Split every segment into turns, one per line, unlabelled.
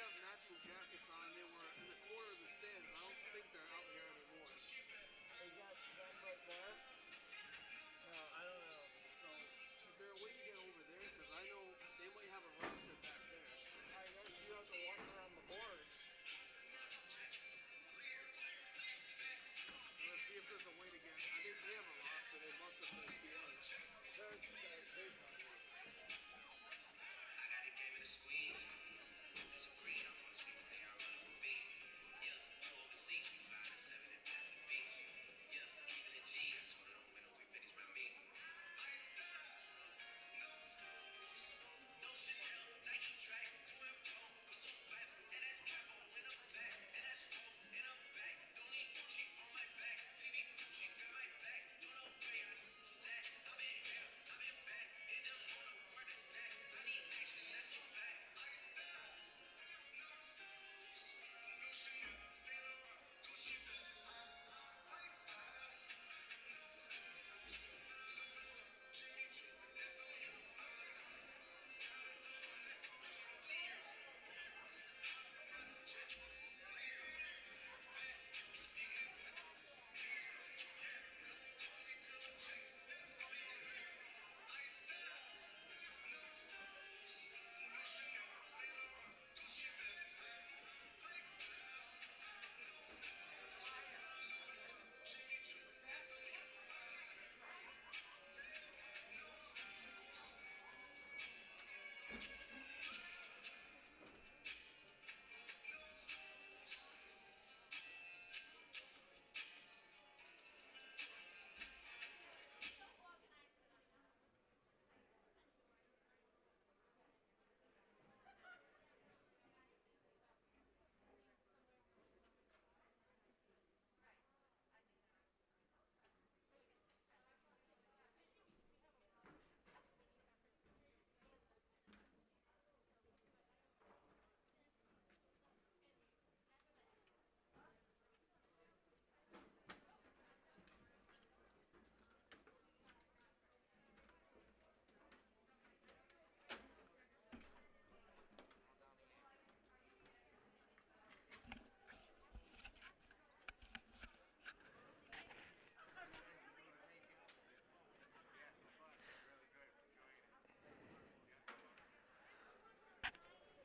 have matching jackets on. They were in the corner of the stands. I don't think they're out here anymore.
They got them right there?
No, I don't know. So, is there a way to get over there? Because I know they might have a roster back there.
I guess you have to walk around the board.
Let's see if there's a way to get. I think they have a roster. They must have put it together.
They probably.
I got the game in the squeeze. Disagree, I'm on sleep when they are running with me. Yeah, two overseas, we fly to 7 and back to the beach. Yeah, keeping it G, I told her don't win no 350s round me. Iced out, no stones, no Chanel, Nike track, doing pro, with some web, and that's capo in the back, and that's roll in the back. Don't need Gucci on my back, TV Gucci got my back. No, no way, I'm sad. I'm in here, I'm in back, and them on the word is sad. I need action, that's a fact. Iced out, no stones, no Chanel, Saint Laurent, Gucci bag. Iced out, no stones, Louis Vuitton, Jimmy Choo, that's on you. Diamonds on my neck, tears. Hop on another jet, clear. Back, sneaking, here, yeah. Call me till the checks, I'll be here. Iced out, no stones, no Chanel, Saint Laurent, Gucci bag. Iced out, no stones, Louis Vuitton, Jimmy Choo, that's on you. No stones.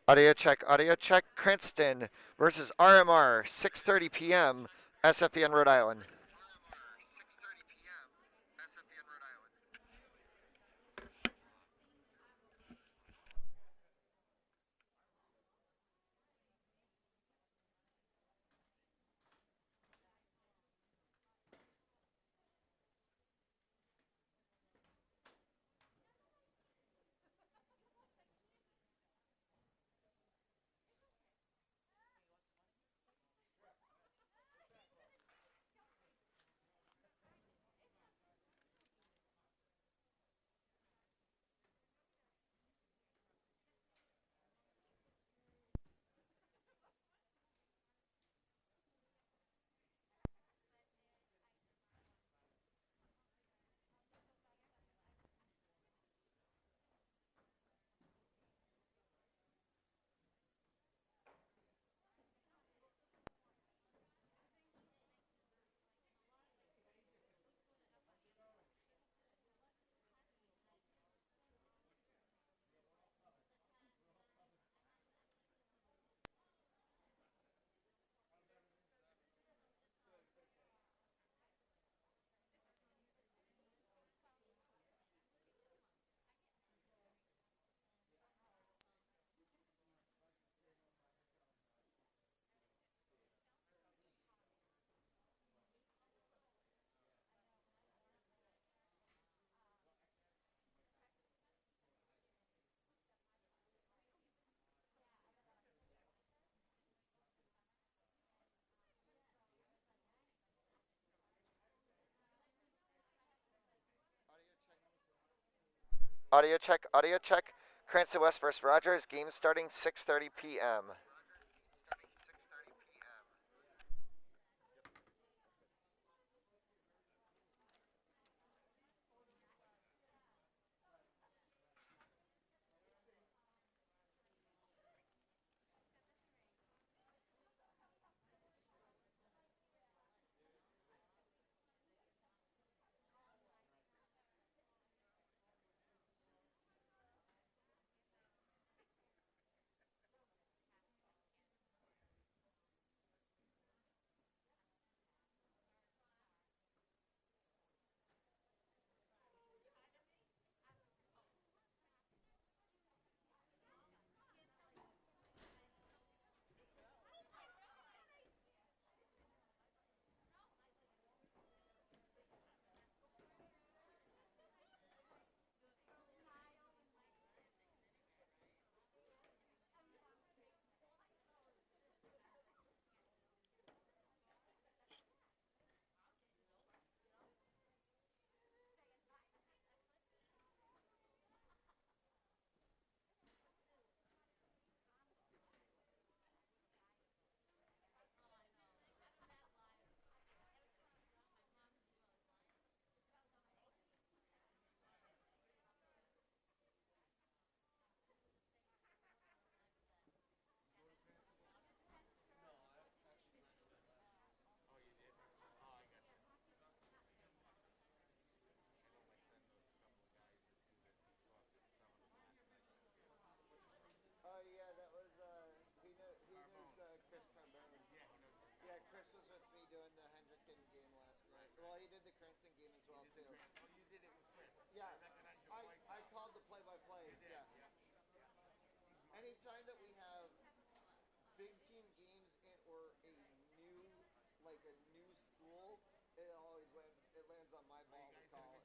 Audio check. Cranston versus RMR, 6:30 p.m. SFPN Rhode Island.
RMR, 6:30 p.m. SFPN Rhode Island.
Audio check. Cranston West versus Rodgers. Game starting 6:30 p.m.
Starting 6:30 p.m.
doing the Hendricken game last night. Well, he did the Cranston game as well too.
Oh, you did it with Chris.
Yeah,
I recognize your voice.
I called the play-by-play.
You did,
Yeah.
yeah.
Anytime that we have big team games or a new school, it always lands on my ball to call it.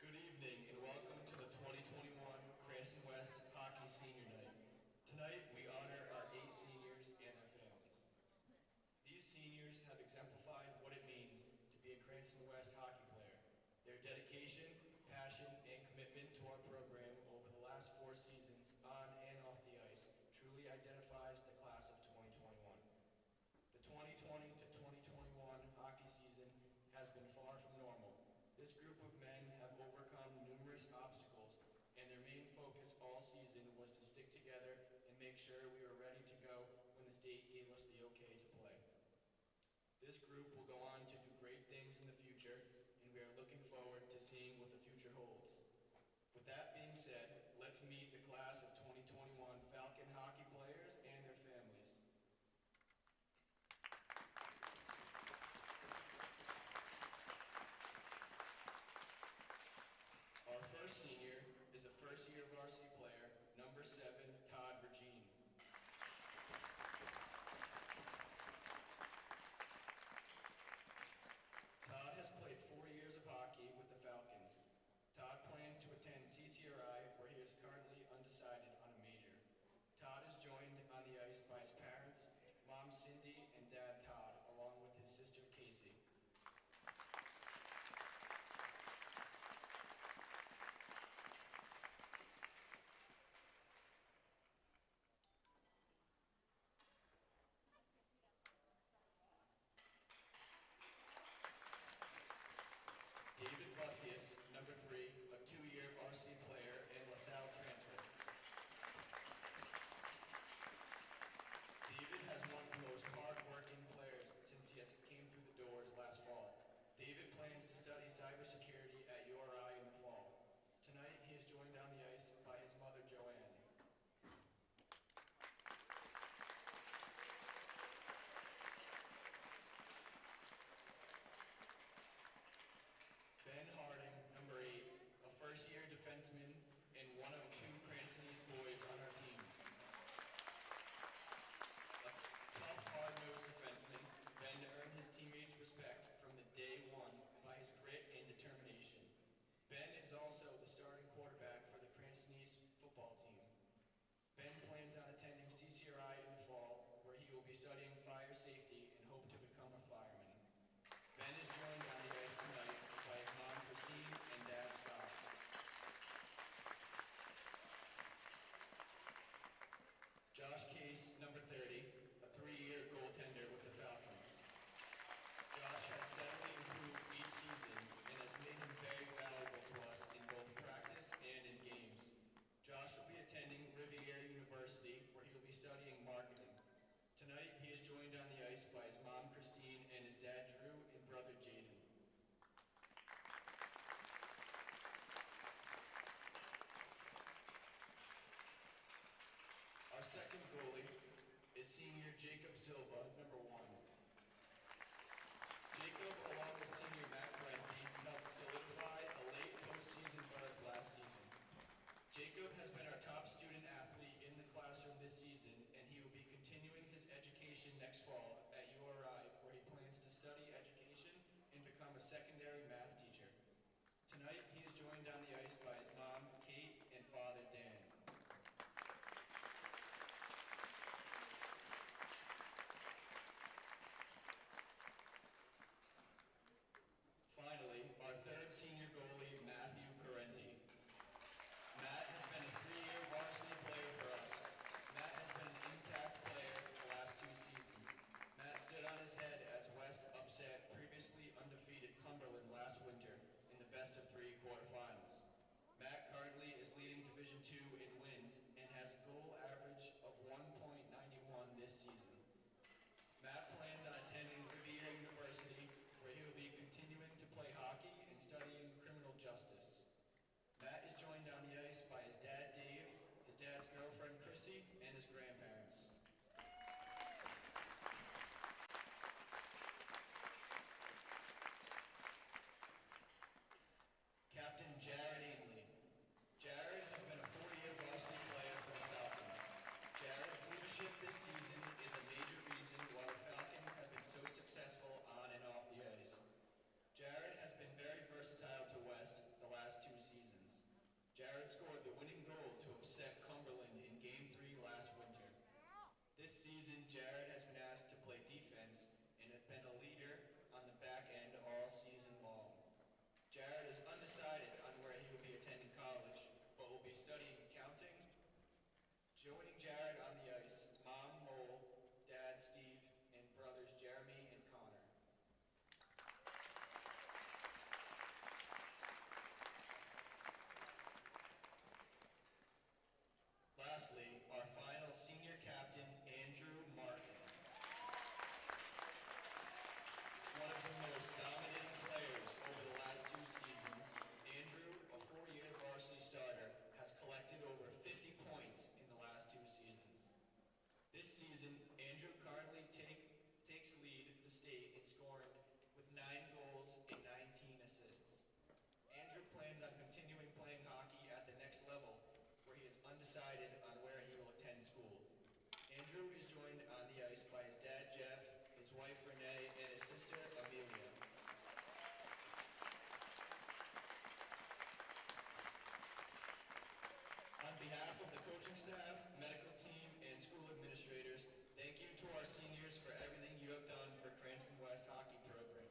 Good evening and welcome to the 2021 Cranston West Hockey Senior Night. Tonight we honor our 8 seniors and their families. These seniors have exemplified what it means to be a Cranston West hockey player. Their dedication, passion, and commitment to our program over the last 4 seasons on and off the ice truly identifies the class of 2021. The 2020 to 2021 hockey season has been far from normal. This group of men have overcome numerous obstacles, and their main focus all season was to stick together and make sure we were ready to go when the state gave us the okay to play. This group will go on to do great things in the future, and we are looking forward to seeing what the future holds. With that being said, let's meet the class of 2021 Falcon hockey players and their families. Our first senior is a first-year varsity player, number 7, Todd Regine. Todd has played 4 years of hockey with the Falcons. Todd plans to attend CCRI, where he is currently undecided on a major. Todd is joined on the ice by his parents, Mom Cindy and Dad Todd, along with his sister Casey. David Bussius, number 3, a 2-year varsity player and LaSalle transfer. David has one of the most hard-working players since he came through the doors last fall. David plans to study cybersecurity at URI in the fall. Tonight, he is joined on the ice by his mother, Joanne. Ben Harding, number 8, a first-year defenseman and one of 2 Cranston East boys on our team. A tough, hard-nosed defenseman, Ben earned his teammates' respect from the day one by his grit and determination. Ben is also the starting quarterback for the Cranston East football team. Ben plans on attending CCRI in the fall, where he will be studying fire safety and hope to become a fireman. Ben is joined on the ice tonight by his mom, Christine, and dad, Scott. Josh Case, number 30, a 3-year goaltender with the Falcons. Josh has steadily improved each season and has made him very valuable to us in both practice and in games. Josh will be attending Riviera University, where he will be studying marketing. Tonight, he is joined on the ice by his mom, Christine, and his dad, Drew, and brother, Jaden. Our second goalie is is senior Jacob Silva, number 1. Jacob, along with senior Matt Parenti, helped solidify a late postseason berth last season. Jacob has been our top student athlete in the classroom this season, and he will be continuing his education next fall at URI, where he plans to study education and become a secondary math teacher. Tonight, he is joined on the ice by his mom, Kate, and father, Dan. Finally, our third senior goalie, Matthew Parenti. Matt has been a 3-year varsity player for us. Matt has been an impact player the last 2 seasons. Matt stood on his head as West upset previously undefeated Cumberland last winter in the best-of-3 quarterfinals. Matt currently is leading Division II in wins and has a goal average of 1.91 this season. Matt plans on attending Rivier University, where he will be continuing to play hockey and studying criminal justice. Matt is joined on the ice by his dad, Dave, his dad's girlfriend, Chrissy, and his grandparents. Captain Jared Ainley. Jared has been a 4-year varsity player for the Falcons. Jared's leadership this season is a major reason why the Falcons have been so successful on and off the ice. Jared has been very versatile to West the last 2 seasons. Jared scored the winning goal to upset Cumberland in Game 3 last winter. This season, Jared has been asked to play defense and has been a leader on the back end all season long. Jared is undecided on where he will be attending college, but will be studying accounting. Joining Jared on the ice, Mom Mole, Dad Steve, and brothers Jeremy and Connor. Lastly, our final senior captain, Andrew Martin. One of the most dominating players over the last 2 seasons, Andrew, a 4-year varsity starter, has collected over 50 points in the last 2 seasons. This season, Andrew currently takes lead the state in scoring with 9 goals and 19 assists. Andrew plans on continuing playing hockey at the next level, where he is undecided on where he will attend school. Andrew is joined on the ice by his dad, Jeff, his wife, Renee, and his sister, Amelia. On behalf of the coaching staff, medical team, and school administrators, thank you to our seniors for everything you have done for Cranston West hockey program.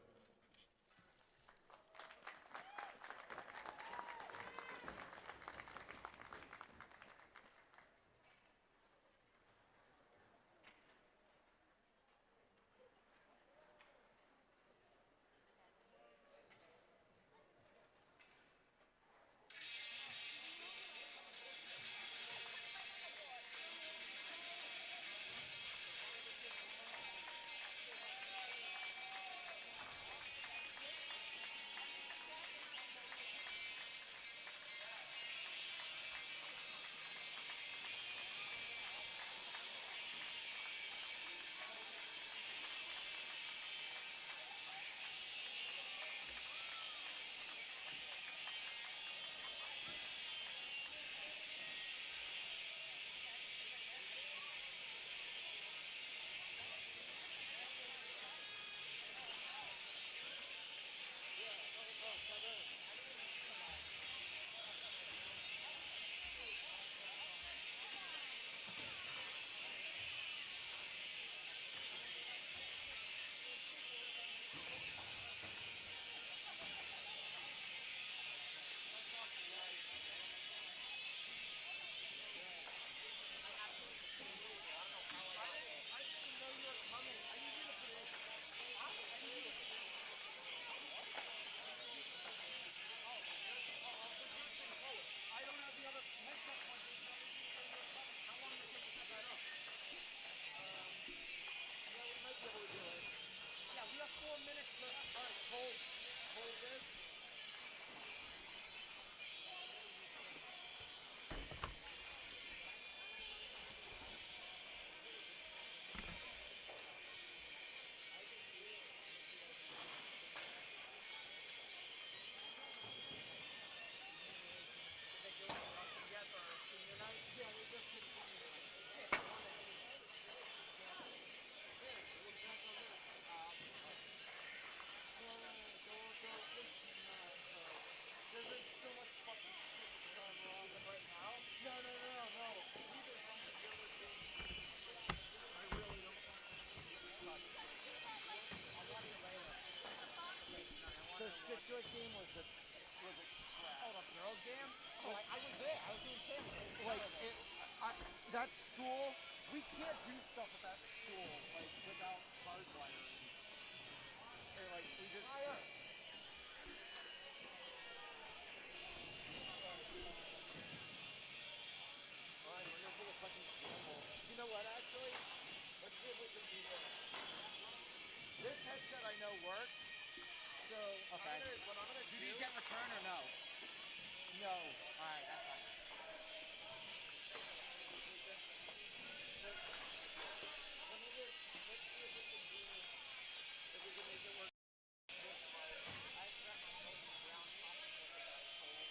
the joint game was it crap?
Oh, the girls' game? Oh, I was there. I was doing camera.
That school, we can't do stuff at that school like without hardwiring. Or like we just. Alright, we're gonna take a fucking gamble. You know what, actually? Let's see if we can do this. This headset I know works. So,
Okay.
what I'm gonna
Do
do.
these get returned or no?
No.
Alright, that's fine.
Let's see if we can do. If we can make it work this way.
I got my golden brown chocolate chip that I told.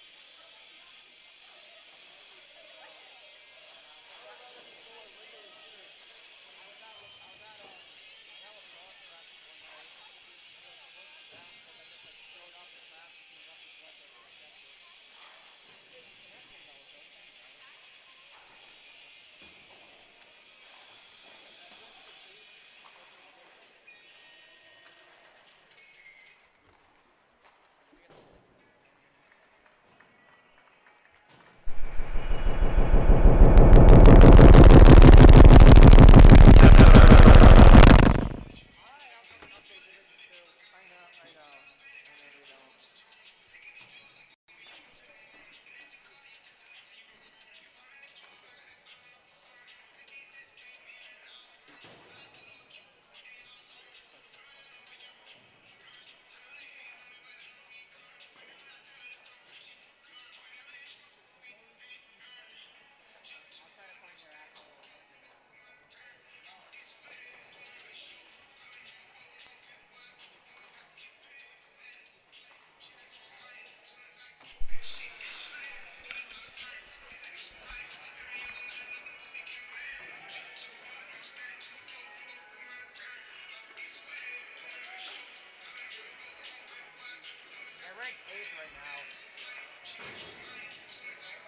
They're ranked 8th right now.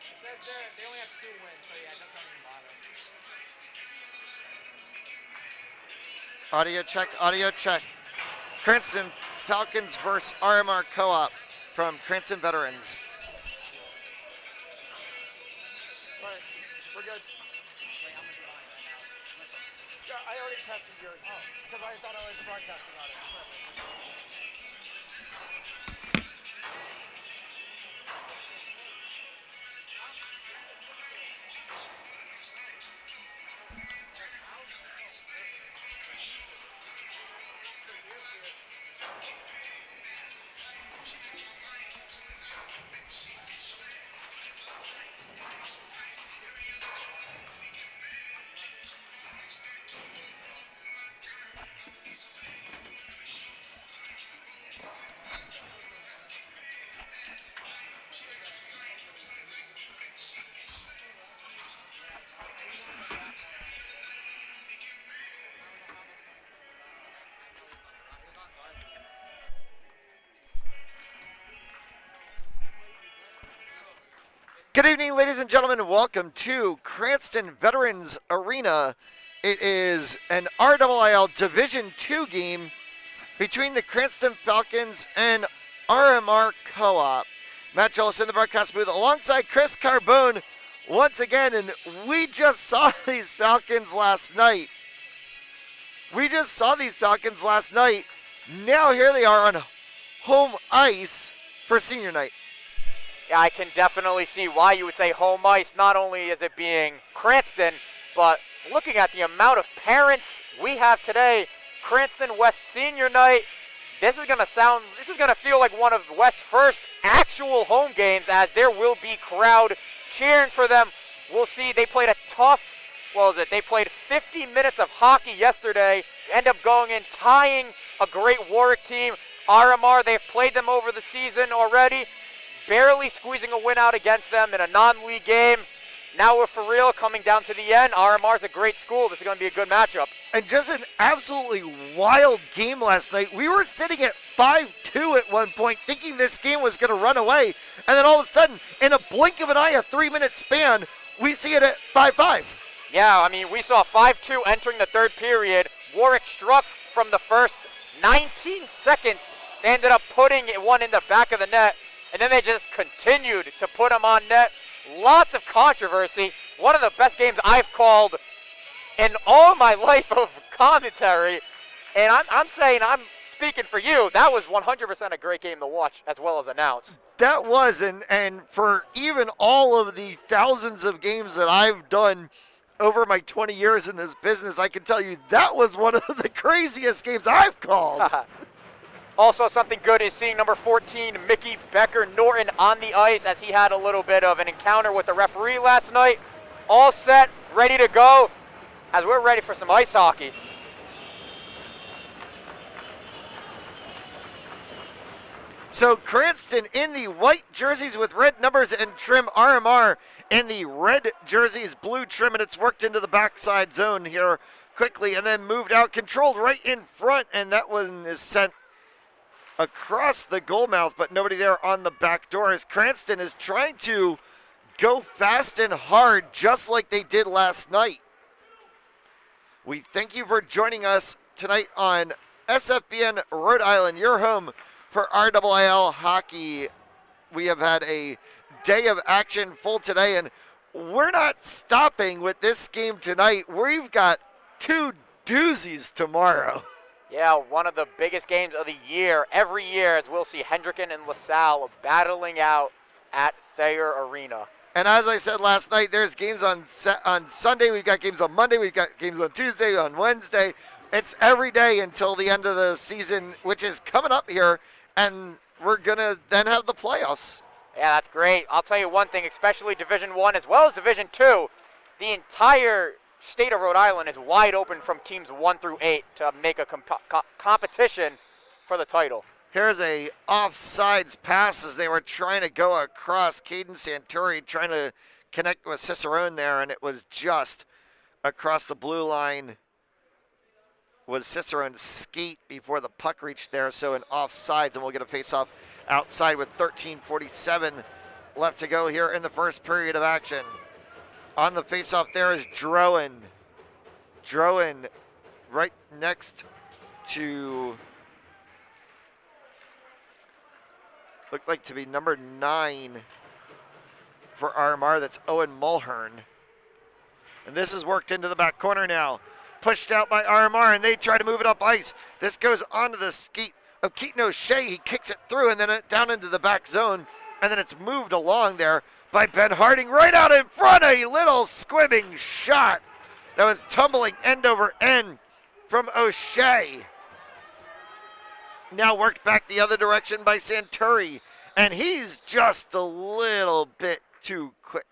It says they only have 2 wins, so yeah, don't even bother.
Audio check, audio check. Cranston Falcons versus RMR Co-op from Cranston Veterans. Alright, we're good.
Wait, I'm gonna be on right now. Listen.
Yeah, I already tested yours. Oh. Because I thought I was broadcasting on it. Perfect. Good evening, ladies and gentlemen. Welcome to Cranston Veterans Arena. It is an RIIL Division II game between the Cranston Falcons and RMR Co-op. Matt Jolis in the broadcast booth alongside Chris Carbone once again, and we just saw these Falcons last night. Now here they are on home ice for senior night.
Yeah, I can definitely see why you would say home ice. Not only is it being Cranston, but looking at the amount of parents we have today, Cranston West Senior Night, this is going to feel like one of West's first actual home games, as there will be crowd cheering for them. We'll see. They played a tough, they played 50 minutes of hockey yesterday, end up going in, tying a great Warwick team. RMR, they've played them over the season already, barely squeezing a win out against them in a non-league game. Now we're for real, coming down to the end. RMR's a great school. This is going to be a good matchup.
And just an absolutely wild game last night. We were sitting at 5-2 at one point, thinking this game was going to run away. And then all of a sudden, in a blink of an eye, a 3-minute span, we see it at 5-5.
Yeah, I mean, we saw 5-2 entering the third period. Warwick struck from the first 19 seconds. They ended up putting one in the back of the net, and then they just continued to put them on net. Lots of controversy. One of the best games I've called in all my life of commentary. And I'm saying, I'm speaking for you, that was 100% a great game to watch as well as announce.
That was, and for even all of the thousands of games that I've done over my 20 years in this business, I can tell you that was one of the craziest games I've called.
Also, something good is seeing number 14, Mickey Becker-Norton, on the ice as he had a little bit of an encounter with the referee last night. All set, ready to go, as we're ready for some ice hockey.
So Cranston in the white jerseys with red numbers and trim, RMR in the red jerseys, blue trim, and it's worked into the backside zone here quickly and then moved out, controlled right in front, and that one is sent across the goal mouth, but nobody there on the back door as Cranston is trying to go fast and hard just like they did last night. We thank you for joining us tonight on SFBN Rhode Island, your home for RIIL hockey. We have had a day of action full today, and we're not stopping with this game tonight. We've got two doozies tomorrow.
Yeah, one of the biggest games of the year. Every year, as we'll see Hendricken and LaSalle battling out at Thayer Arena.
And as I said last night, there's games on Sunday. We've got games on Monday. We've got games on Tuesday, on Wednesday. It's every day until the end of the season, which is coming up here. And we're going to then have the playoffs.
Yeah, that's great. I'll tell you one thing, especially Division I as well as Division II, the entire state of Rhode Island is wide open from teams 1 through 8 to make a competition for the title.
Here's a offsides pass as they were trying to go across. Caden Santuri trying to connect with Cicerone there, and it was just across the blue line. Was Cicerone's skate before the puck reached there, so an offsides, and we'll get a face-off outside with 13:47 left to go here in the first period of action. On the face-off there is Drowan. Drowan right next to, looked like to be number 9 for RMR, that's Owen Mulhern. And this is worked into the back corner now. Pushed out by RMR, and they try to move it up ice. This goes onto the skate of Keaton O'Shea. He kicks it through and then down into the back zone, and then it's moved along there by Ben Harding right out in front. A little squibbing shot that was tumbling end over end from O'Shea. Now worked back the other direction by Santuri, and he's just a little bit too quick.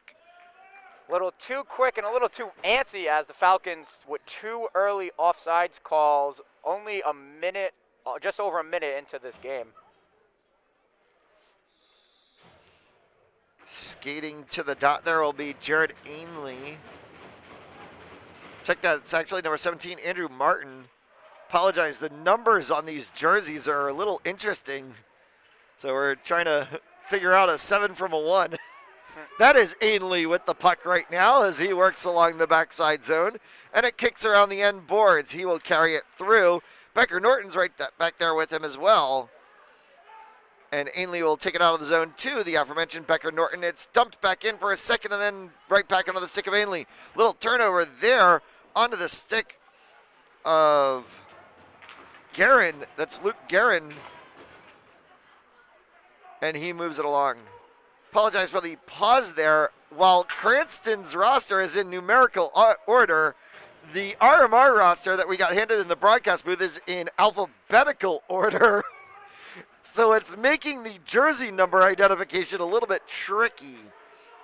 A little too quick and a little too antsy as the Falcons with 2 early offsides calls, only a minute, just over a minute into this game.
Skating to the dot there will be Jared Ainley. Check that, it's actually number 17, Andrew Martin. Apologize, the numbers on these jerseys are a little interesting. So we're trying to figure out a 7 from a 1. That is Ainley with the puck right now as he works along the backside zone, and it kicks around the end boards. He will carry it through. Becker-Norton's right back there with him as well. And Ainley will take it out of the zone to the aforementioned Becker-Norton. It's dumped back in for a second and then right back onto the stick of Ainley. Little turnover there onto the stick of Guerin. That's Luke Guerin. And he moves it along. Apologize for the pause there. While Cranston's roster is in numerical order, the RMR roster that we got handed in the broadcast booth is in alphabetical order. So it's making the jersey number identification a little bit tricky.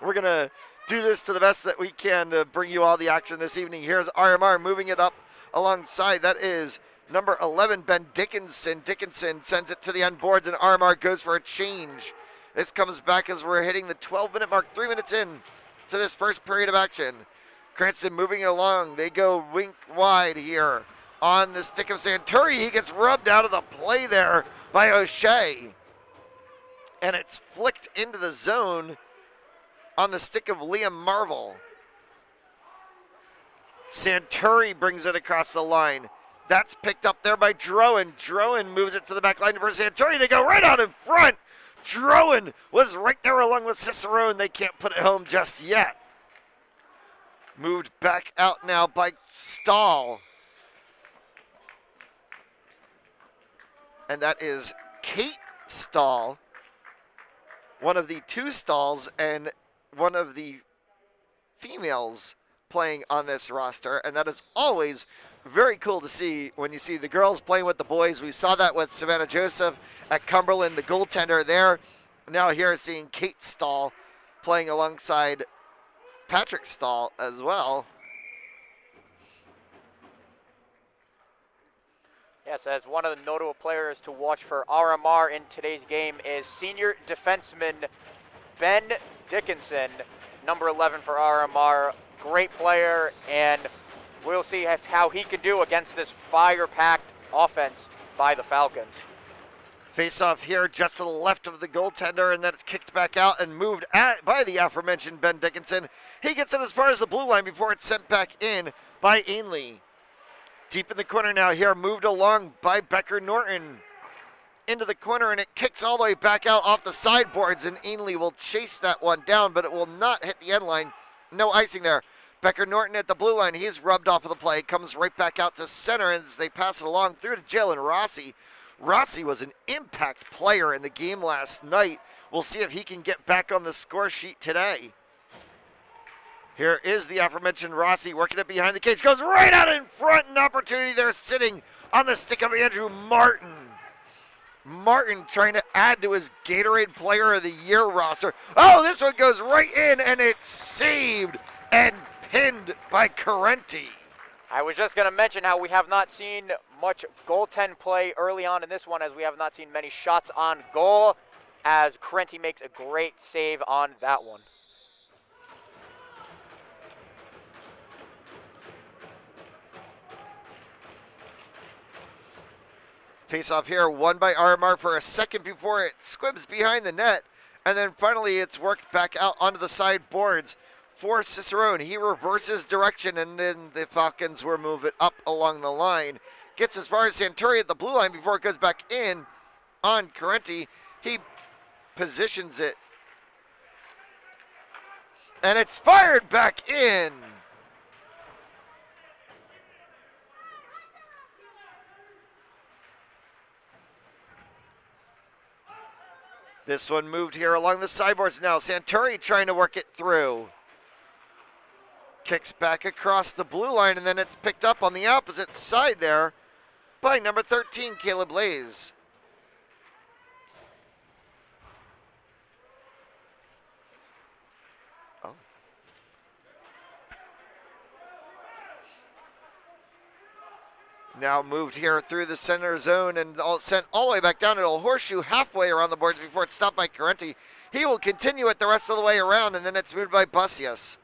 We're going to do this to the best that we can to bring you all the action this evening. Here's RMR moving it up alongside. That is number 11, Ben Dickinson. Dickinson sends it to the end boards, and RMR goes for a change. This comes back as we're hitting the 12-minute mark, 3 minutes in to this first period of action. Cranston moving it along. They go wink wide here on the stick of Santuri. He gets rubbed out of the play there by O'Shea. And it's flicked into the zone on the stick of Liam Marvel. Santuri brings it across the line. That's picked up there by Drowan. Drowan moves it to the back line for Santori. They go right out in front. Drowan was right there along with Cicerone. They can't put it home just yet. Moved back out now by Stahl. And that is Kate Stahl, one of the two Stahls and one of the females playing on this roster. And that is always very cool to see when you see the girls playing with the boys. We saw that with Savannah Joseph at Cumberland, the goaltender there. Now here seeing Kate Stahl playing alongside Patrick Stahl as well.
Yes, as one of the notable players to watch for RMR in today's game is senior defenseman Ben Dickinson, number 11 for RMR. Great player, and we'll see how he can do against this fire-packed offense by the Falcons.
Face-off here just to the left of the goaltender, and then it's kicked back out and moved by the aforementioned Ben Dickinson. He gets it as far as the blue line before it's sent back in by Ainley. Deep in the corner now here, moved along by Becker Norton. Into the corner, and it kicks all the way back out off the sideboards, and Ainley will chase that one down, but it will not hit the end line. No icing there. Becker Norton at the blue line. He's rubbed off of the play. Comes right back out to center as they pass it along through to Jalen Rossi. Rossi was an impact player in the game last night. We'll see if he can get back on the score sheet today. Here is the aforementioned Rossi working it behind the cage. Goes right out in front. An opportunity there sitting on the stick of Andrew Martin. Martin trying to add to his Gatorade Player of the Year roster. Oh, this one goes right in, and it's saved and pinned by Carenti.
I was just going to mention how we have not seen much goaltend play early on in this one, as we have not seen many shots on goal, as Carenti makes a great save on that one.
Face-off here, won by RMR for a second before it squibs behind the net. And then finally it's worked back out onto the sideboards for Cicerone. He reverses direction, and then the Falcons will move it up along the line. Gets as far as Santori at the blue line before it goes back in on Carenti. He positions it. And it's fired back in. This one moved here along the sideboards now. Santori trying to work it through. Kicks back across the blue line, and then it's picked up on the opposite side there by number 13, Caleb Lays. Oh. Now moved here through the center zone and sent all the way back down to a horseshoe halfway around the boards before it's stopped by Carenti. He will continue it the rest of the way around, and then it's moved by Bussius.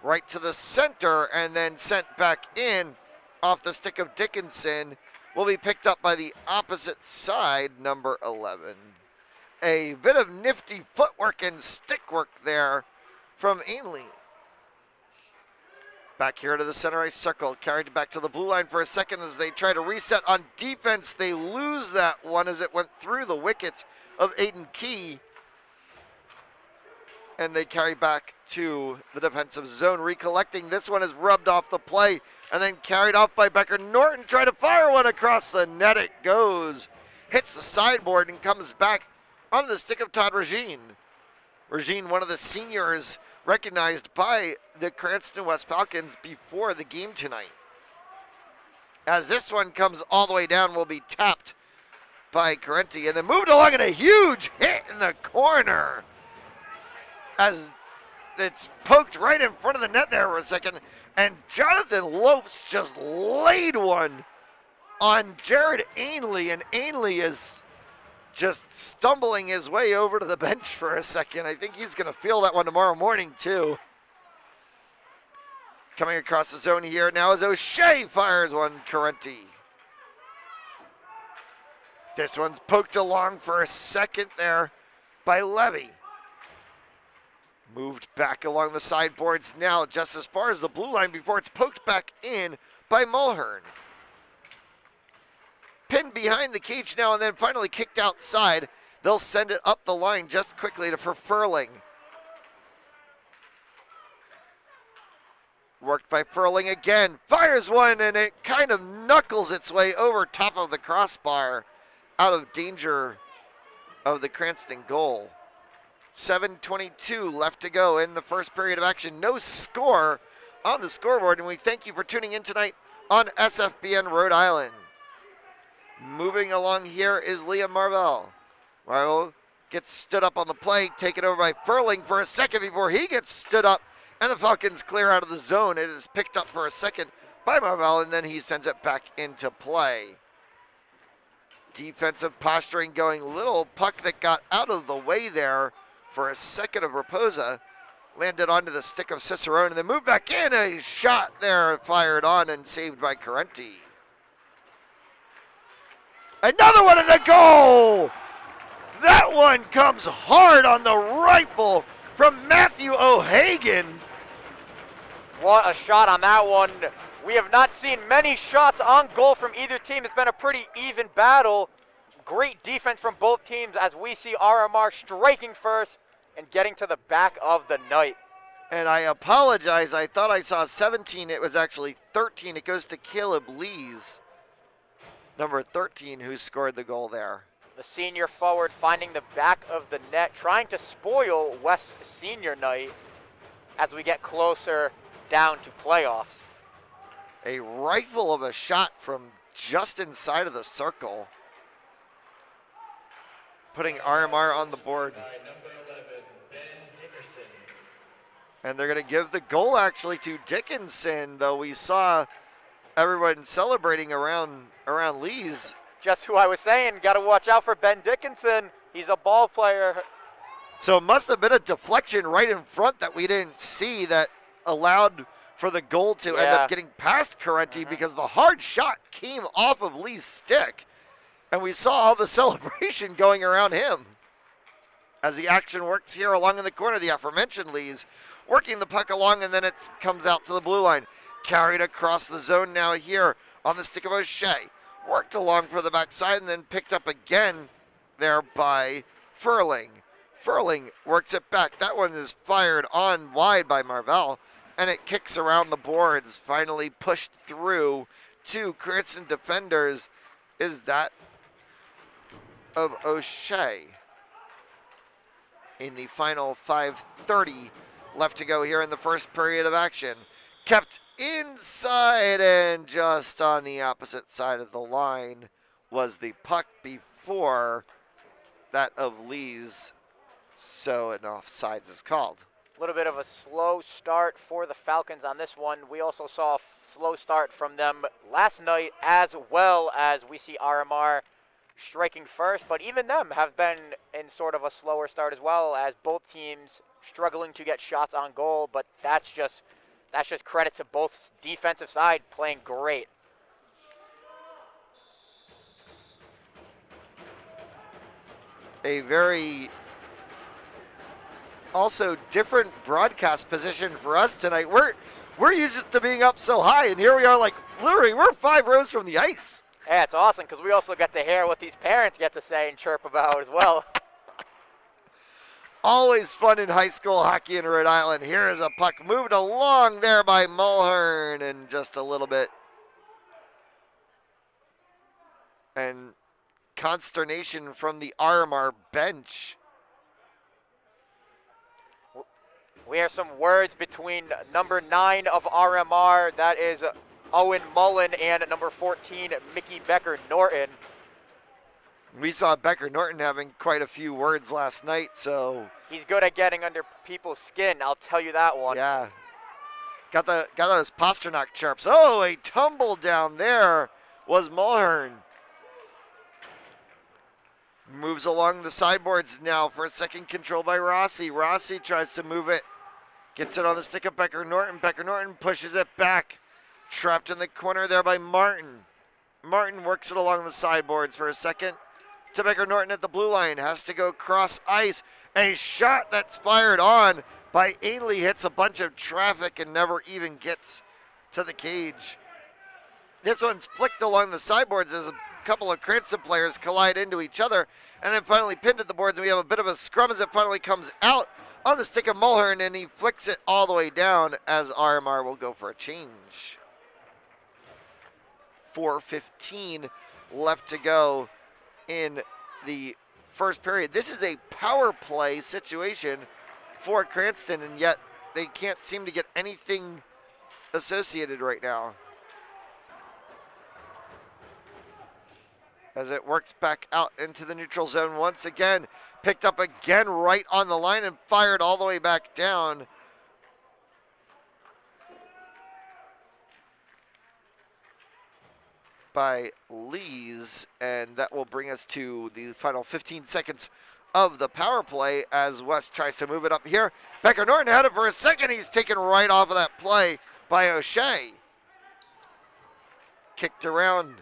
Right to the center and then sent back in off the stick of Dickinson. Will be picked up by the opposite side, number 11. A bit of nifty footwork and stick work there from Ainley. Back here to the center ice circle, carried back to the blue line for a second as they try to reset on defense. They lose that one as it went through the wickets of Aiden Key. And they carry back to the defensive zone, recollecting. This one is rubbed off the play and then carried off by Becker Norton. Try to fire one across the net. It goes, hits the sideboard and comes back on the stick of Todd Regine. Regine, one of the seniors recognized by the Cranston West Falcons before the game tonight. As this one comes all the way down, will be tapped by Carenti and then moved along, and a huge hit in the corner as it's poked right in front of the net there for a second, and Jonathan Lopes just laid one on Jared Ainley, and Ainley is just stumbling his way over to the bench for a second. I think he's going to feel that one tomorrow morning too. Coming across the zone here now as O'Shea fires one, Carenti. This one's poked along for a second there by Levy. Moved back along the sideboards now just as far as the blue line before it's poked back in by Mulhern. pinned behind the cage now and then finally kicked outside. They'll send it up the line just quickly to Furling. Worked by Furling again. Fires one, and it kind of knuckles its way over top of the crossbar, out of danger of the Cranston goal. 7:22 left to go in the first period of action. No score on the scoreboard, and we thank you for tuning in tonight on SFBN Rhode Island. Moving along here is Liam Marvell. Marvell gets stood up on the play, taken over by Furling for a second before he gets stood up, and the Falcons clear out of the zone. It is picked up for a second by Marvell, and then he sends it back into play. Defensive posturing going. Little puck that got out of the way there for a second of Raposa. Landed onto the stick of Cicerone and then moved back in. A shot there fired on and saved by Correnti. Another one and a goal! That one comes hard on the rifle from Matthew O'Hagan.
What a shot on that one. We have not seen many shots on goal from either team. It's been a pretty even battle. Great defense from both teams as we see RMR striking first and getting to the back of the net.
And I apologize. I thought I saw 17. It was actually 13. It goes to Caleb Lees, number 13, who scored the goal there.
The senior forward finding the back of the net, trying to spoil West's senior night as we get closer down to playoffs.
A rifle of a shot from just inside of the circle, putting RMR on the board.
Number 11, Ben Dickerson.
And they're going to give the goal actually to Dickinson, though we saw everyone celebrating around Lee's.
Just who I was saying, got to watch out for Ben Dickinson. He's a ball player.
So it must have been a deflection right in front that we didn't see that allowed for the goal to end up getting past Correnti because the hard shot came off of Lee's stick. And we saw all the celebration going around him. As the action works here along in the corner, the aforementioned Lee's working the puck along, and then it comes out to the blue line. Carried across the zone now here on the stick of O'Shea. Worked along for the backside and then picked up again there by Furling. Furling works it back. That one is fired on wide by Marvell, and it kicks around the boards, finally pushed through two Cranston defenders. Is that of O'Shea? In the final 5:30 left to go here in the first period of action. Kept inside, and just on the opposite side of the line was the puck before that of Lee's, so an offsides is called.
A little bit of a slow start for the Falcons on this one. We also saw a slow start from them last night, as well as we see RMR striking first, but even them have been in sort of a slower start as well, as both teams struggling to get shots on goal, but that's just credit to both defensive side playing great.
A very also different broadcast position for us tonight. We're used to being up so high, and here we are, like literally we're 5 rows from the ice.
Yeah, it's awesome because we also get to hear what these parents get to say and chirp about as well.
Always fun in high school hockey in Rhode Island. Here is a puck moved along there by Mulhern, and just a little bit. And consternation from the RMR bench.
We have some words between number 9 of RMR, that is Owen Mullen, and number 14, Mickey Becker-Norton.
We saw Becker-Norton having quite a few words last night, so.
He's good at getting under people's skin, I'll tell you that one.
Yeah. Got those Pasternak chirps. Oh, a tumble down there was Mulhern. Moves along the sideboards now for a second, control by Rossi. Rossi tries to move it. Gets it on the stick of Becker-Norton. Becker-Norton pushes it back. Trapped in the corner there by Martin. Martin works it along the sideboards for a second to Becker-Norton at the blue line. Has to go cross ice. A shot that's fired on by Ainley hits a bunch of traffic and never even gets to the cage. This one's flicked along the sideboards as couple of Cranston players collide into each other and then finally pinned at the boards. And we have a bit of a scrum as it finally comes out on the stick of Mulhern, and he flicks it all the way down as RMR will go for a change. 4:15 left to go in the first period. This is a power play situation for Cranston, and yet they can't seem to get anything associated right now. As it works back out into the neutral zone once again, picked up again right on the line and fired all the way back down. By Lees, and that will bring us to the final 15 seconds of the power play as West tries to move it up here. Becker Norton had it for a second. He's taken right off of that play by O'Shea. Kicked around.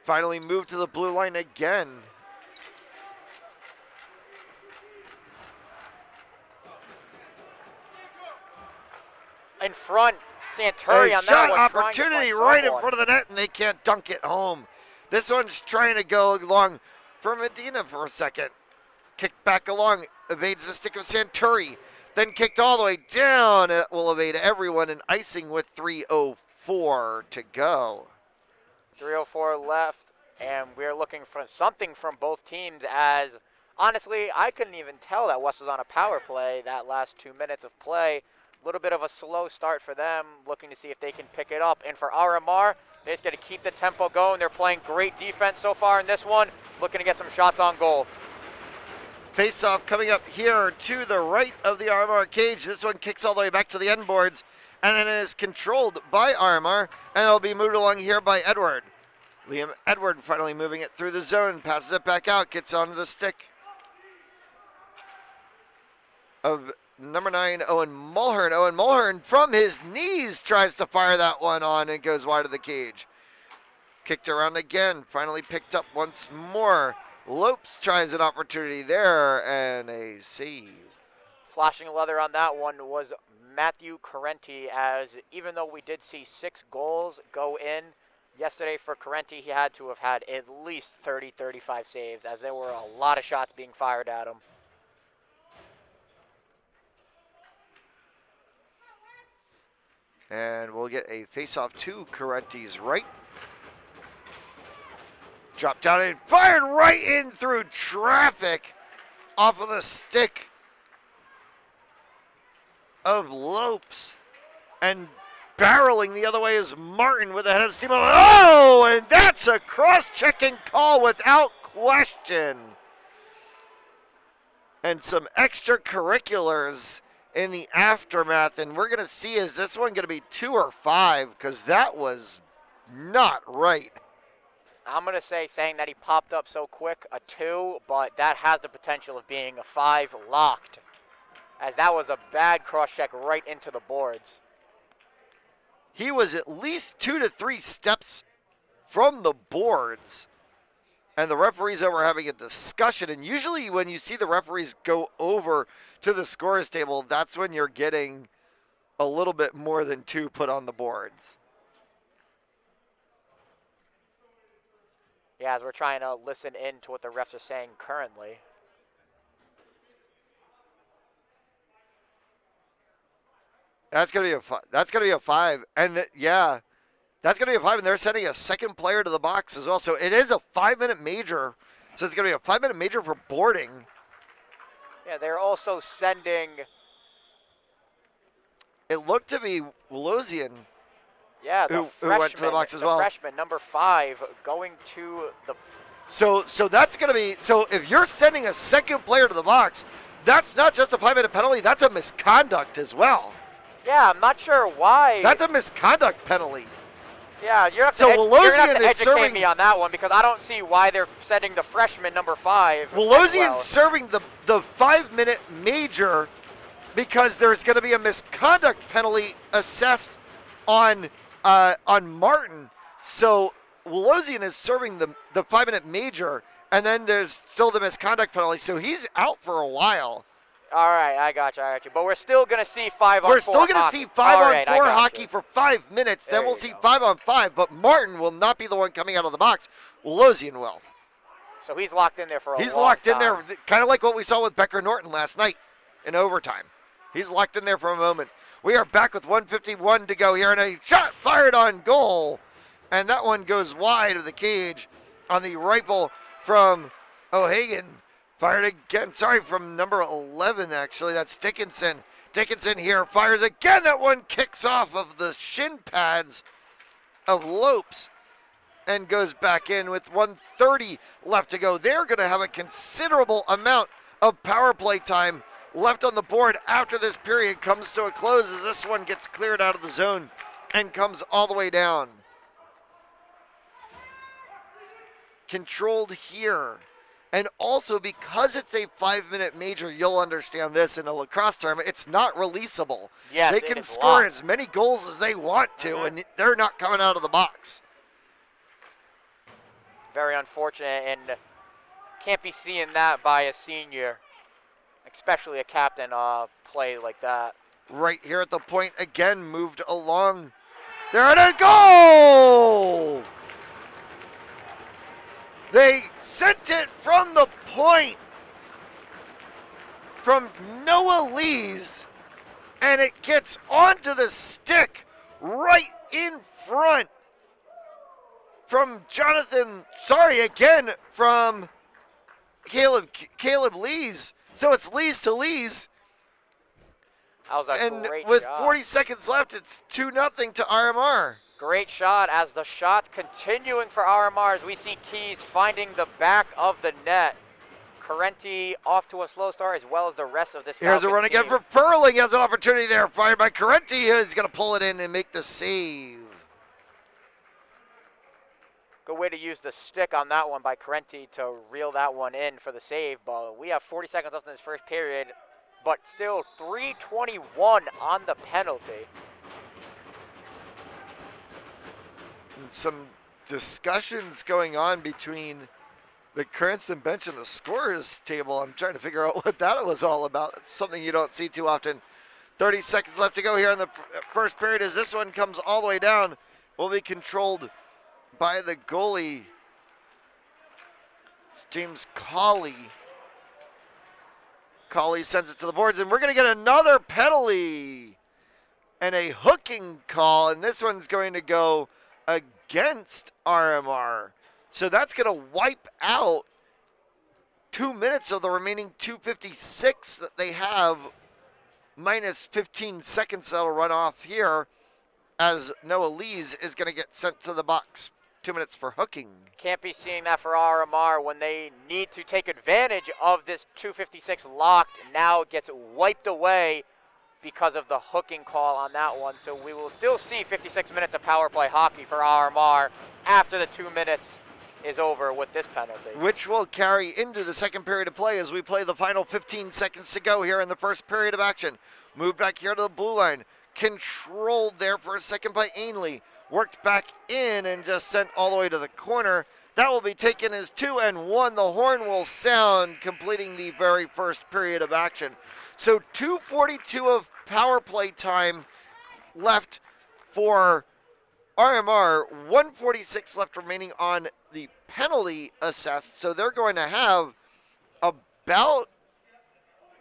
Finally moved to the blue line again.
In front, Santuri
A
on that
shot
one.
opportunity right in front of the net, and they can't dunk it home. This one's trying to go along for Medina for a second. Kicked back along, evades the stick of Santuri, then kicked all the way down. It will evade everyone, and icing with 3:04 to go.
3:04 left, and we're looking for something from both teams as, honestly, I couldn't even tell that West was on a power play that last 2 minutes of play. A little bit of a slow start for them, looking to see if they can pick it up. And for RMR, they just got to keep the tempo going. They're playing great defense so far in this one, looking to get some shots on goal.
Face-off coming up here to the right of the RMR cage. This one kicks all the way back to the end boards, and then it is controlled by RMR, and it'll be moved along here by Edward. Liam Edward finally moving it through the zone, passes it back out, gets onto the stick of number 9, Owen Mulhern. Owen Mulhern from his knees tries to fire that one on and goes wide of the cage. Kicked around again, finally picked up once more. Lopes tries an opportunity there and a save.
Flashing leather on that one was Matthew Carenti, as even though we did see 6 goals go in yesterday for Carenti, he had to have had at least 30, 35 saves, as there were a lot of shots being fired at him.
And we'll get a face-off to Carenti's right. Dropped down and fired right in through traffic off of the stick of Lopes. And barreling the other way is Martin with a head of steam. Oh, and that's a cross-checking call without question. And some extracurriculars in the aftermath, and we're going to see, is this one going to be 2 or 5? Because that was not right.
I'm going to say, saying that he popped up so quick, a 2, but that has the potential of being a 5 locked, as that was a bad cross-check right into the boards.
He was at least 2 to 3 steps from the boards, and the referees were having a discussion. And usually when you see the referees go over to the scorers table, that's when you're getting a little bit more than 2 put on the boards.
Yeah, as we're trying to listen in to what the refs are saying currently.
That's gonna be a 5. That's gonna be a 5, and yeah, that's gonna be a 5. And they're sending a second player to the box as well. So it is a 5-minute major. So it's gonna be a 5-minute major for boarding.
Yeah, they're also sending.
It looked to be Wolosian.
Yeah,
who went to the box as well.
Freshman, number 5, going to the.
So that's going to be, so if you're sending a second player to the box, that's not just a 5-minute penalty, that's a misconduct as well.
Yeah, I'm not sure why.
That's a misconduct penalty.
Yeah, you're
So
going to have to
Wolosian is
educate
serving
me on that one, because I don't see why they're sending the freshman, number 5.
Wolosian's serving the 5-minute major because there's going to be a misconduct penalty assessed on Martin. So Wolosian is serving the 5-minute major, and then there's still the misconduct penalty. So he's out for a while.
All right, I got you. But we're still going to see 5-on-4
We're still going to see 5-on-4 hockey
you.
for 5 minutes.
There
Then we'll
you
see
go.
5-on-5, but Martin will not be the one coming out of the box. Losian will.
So he's locked in there for a
He's
long
locked in
time.
there, kind of like what we saw with Becker Norton last night in overtime. He's locked in there for a moment. We are back with 1:51 to go here, and a shot fired on goal. And that one goes wide of the cage on the rifle from O'Hagan. Fired again, from number 11, actually. That's Dickinson. Dickinson here fires again. That one kicks off of the shin pads of Lopes and goes back in with 1:30 left to go. They're going to have a considerable amount of power play time left on the board after this period comes to a close, as this one gets cleared out of the zone and comes all the way down. Controlled here. And also, because it's a 5-minute major, you'll understand this in a lacrosse tournament, it's not releasable.
Yes,
they
it
can
is
score
locked.
as many goals as they want to, and they're not coming out of the box.
Very unfortunate, and can't be seeing that by a senior, especially a captain, play like that.
Right here at the point, again, moved along. There and a goal! They sent it from the point from Noah Lees, and it gets onto the stick right in front from from Caleb Lees. So it's Lees to Lees.
That was a
And
great
with
shot.
40 seconds left, it's 2-0 to RMR.
Great shot as the shots continuing for RMR as we see Keys finding the back of the net. Carenti off to a slow start as well as the rest of this
Here's a
Falcons
run again
team.
for Furling. He has an opportunity there. Fired by Carenti. He's going to pull it in and make the save.
Good way to use the stick on that one by Carenti to reel that one in for the save. But we have 40 seconds left in this first period, but still 3:21 on the penalty.
And some discussions going on between the Cranston bench and the scorers table. I'm trying to figure out what that was all about. It's something you don't see too often. 30 seconds left to go here in the first period as this one comes all the way down. Will be controlled by the goalie. It's James Cawley. Cawley sends it to the boards, and we're going to get another penalty and a hooking call, and this one's going to go against RMR. So that's going to wipe out 2 minutes of the remaining 2:56 that they have, minus 15 seconds that'll run off here, as Noah Lees is going to get sent to the box. 2 minutes for hooking.
Can't be seeing that for RMR when they need to take advantage of this 2:56 locked. Now it gets wiped away because of the hooking call on that one. So we will still see 56 minutes of power play hockey for RMR after the 2 minutes is over with this penalty.
Which will carry into the second period of play as we play the final 15 seconds to go here in the first period of action. Moved back here to the blue line. Controlled there for a second by Ainley. Worked back in and just sent all the way to the corner. That will be taken as 2-1. The horn will sound, completing the very first period of action. So 2:42 of power play time left for RMR. 1:46 left remaining on the penalty assessed. So they're going to have about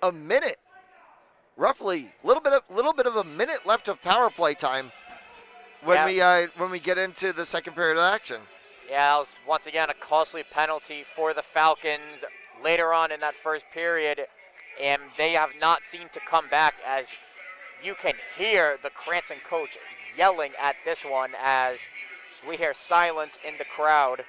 a minute, roughly, little bit of a minute left of power play time when we get into the second period of action.
Yeah, that was once again a costly penalty for the Falcons later on in that first period, and they have not seemed to come back, as you can hear the Cranston coach yelling at this one as we hear silence in the crowd.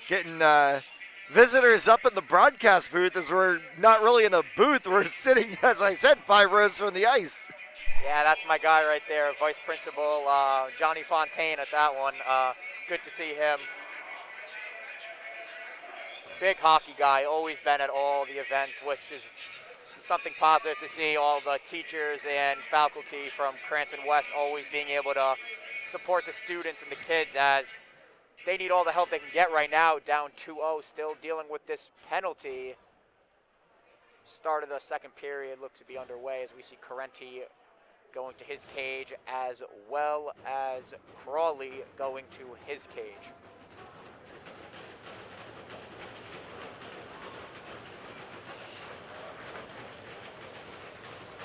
Getting visitors up in the broadcast booth, as we're not really in a booth. We're sitting, as I said, 5 rows from the ice.
Yeah, that's my guy right there, Vice Principal Johnny Fontaine at that one. Good to see him. big hockey guy, always been at all the events, which is something positive to see. All the teachers and faculty from Cranston West always being able to support the students and the kids as they need all the help they can get right now. Down 2-0, still dealing with this penalty. Start of the second period looks to be underway as we see Carenti going to his cage as well as Crawley going to his cage.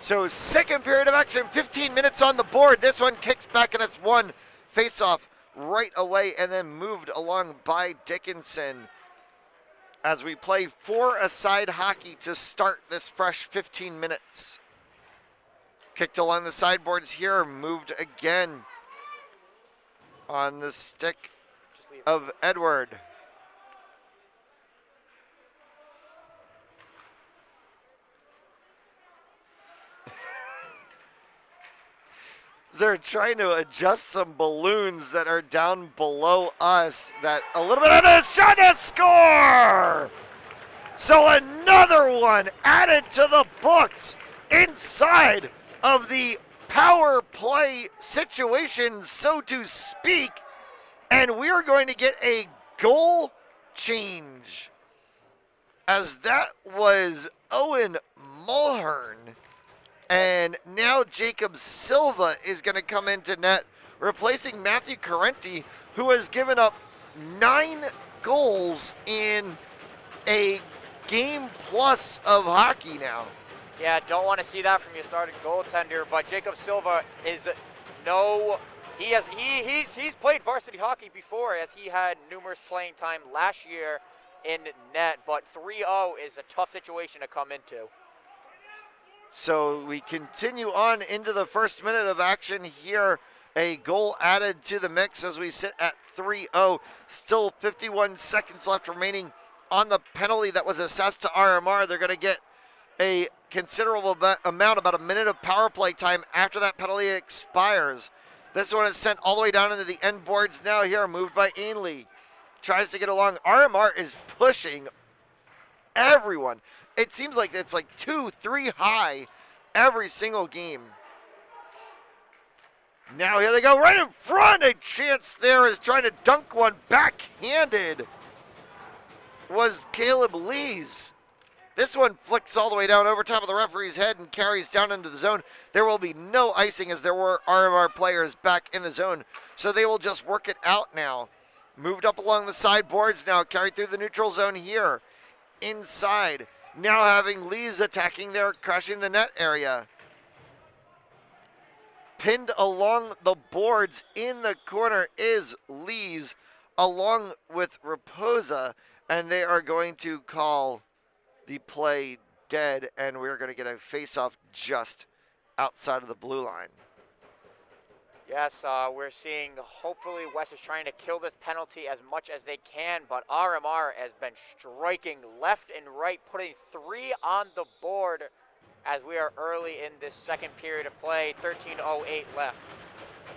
So second period of action, 15 minutes on the board. This one kicks back and it's one face-off right away and then moved along by Dickinson as we play 4-a-side hockey to start this fresh 15 minutes. Kicked along the sideboards here, moved again on the stick of Edward. They're trying to adjust some balloons that are down below us. That a little bit of this shot to score! So another one added to the books inside of the power play situation, so to speak. And we're going to get a goal change, as that was Owen Mulhern. And now Jacob Silva is going to come into net, replacing Matthew Carenti, who has given up 9 goals in a game plus of hockey now.
Yeah, don't want to see that from your starting goaltender, but Jacob Silva is he's played varsity hockey before, as he had numerous playing time last year in net, but 3-0 is a tough situation to come into.
So we continue on into the first minute of action here. A goal added to the mix as we sit at 3-0. Still 51 seconds left remaining on the penalty that was assessed to RMR. They're going to get a considerable amount, about a minute of power play time after that penalty expires. This one is sent all the way down into the end boards now here, moved by Ainley. Tries to get along. RMR is pushing everyone. It seems like it's like 2-3 high every single game. Now here they go right in front. A chance there is trying to dunk one backhanded was Caleb Lees. This one flicks all the way down over top of the referee's head and carries down into the zone. There will be no icing as there were RMR players back in the zone, so they will just work it out now. Moved up along the sideboards now, carried through the neutral zone here. Inside. Now having Lees attacking there, crushing the net area. Pinned along the boards in the corner is Lees along with Raposa, and they are going to call the play dead, and we're going to get a face-off just outside of the blue line.
Yes, we're seeing, hopefully West is trying to kill this penalty as much as they can, but RMR has been striking left and right, putting 3 on the board as we are early in this second period of play, 13:08 left.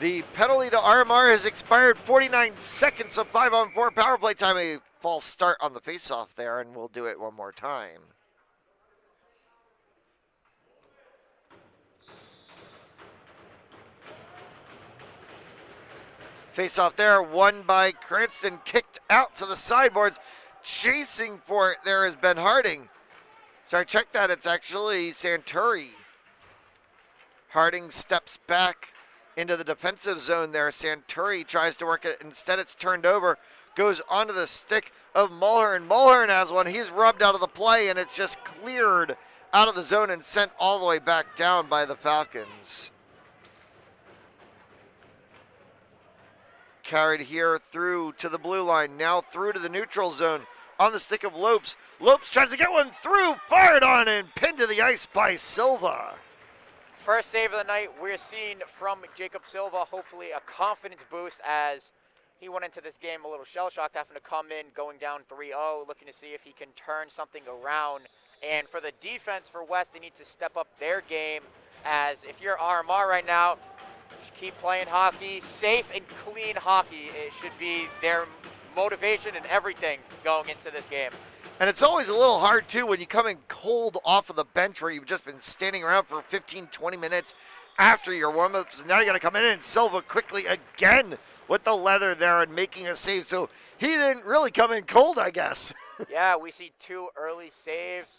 The penalty to RMR has expired, 49 seconds of 5-on-4 power play time. A false start on the face-off there, and we'll do it one more time. Face-off there, won by Cranston, kicked out to the sideboards. Chasing for it there is Ben Harding. Sorry, check that, it's actually Santuri. Harding steps back into the defensive zone there. Santuri tries to work it. Instead, it's turned over. Goes onto the stick of Mulhern. Mulhern has one. He's rubbed out of the play, and it's just cleared out of the zone and sent all the way back down by the Falcons. Carried here through to the blue line. Now through to the neutral zone on the stick of Lopes. Lopes tries to get one through. Fired on and pinned to the ice by Silva.
First save of the night we're seeing from Jacob Silva. Hopefully a confidence boost as he went into this game a little shell-shocked, having to come in, going down 3-0, looking to see if he can turn something around. And for the defense for West, they need to step up their game, as if you're RMR right now, just keep playing hockey, safe and clean hockey. It should be their motivation and everything going into this game.
And it's always a little hard, too, when you come in cold off of the bench where you've just been standing around for 15, 20 minutes after your warm-ups. And now you got to come in and Silva quickly again with the leather there and making a save. So he didn't really come in cold, I guess.
Yeah, we see 2 early saves,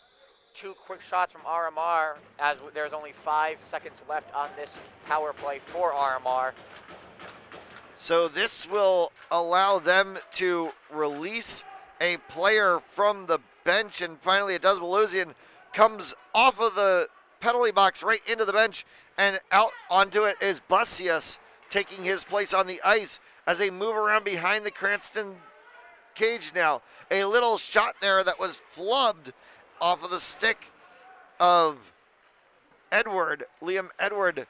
2 quick shots from RMR as there's only 5 seconds left on this power play for RMR.
So this will allow them to release a player from the bench, and finally it does. Walosian comes off of the penalty box right into the bench, and out onto it is Bussius taking his place on the ice as they move around behind the Cranston cage now. A little shot there that was flubbed off of the stick of Edward, Liam Edward,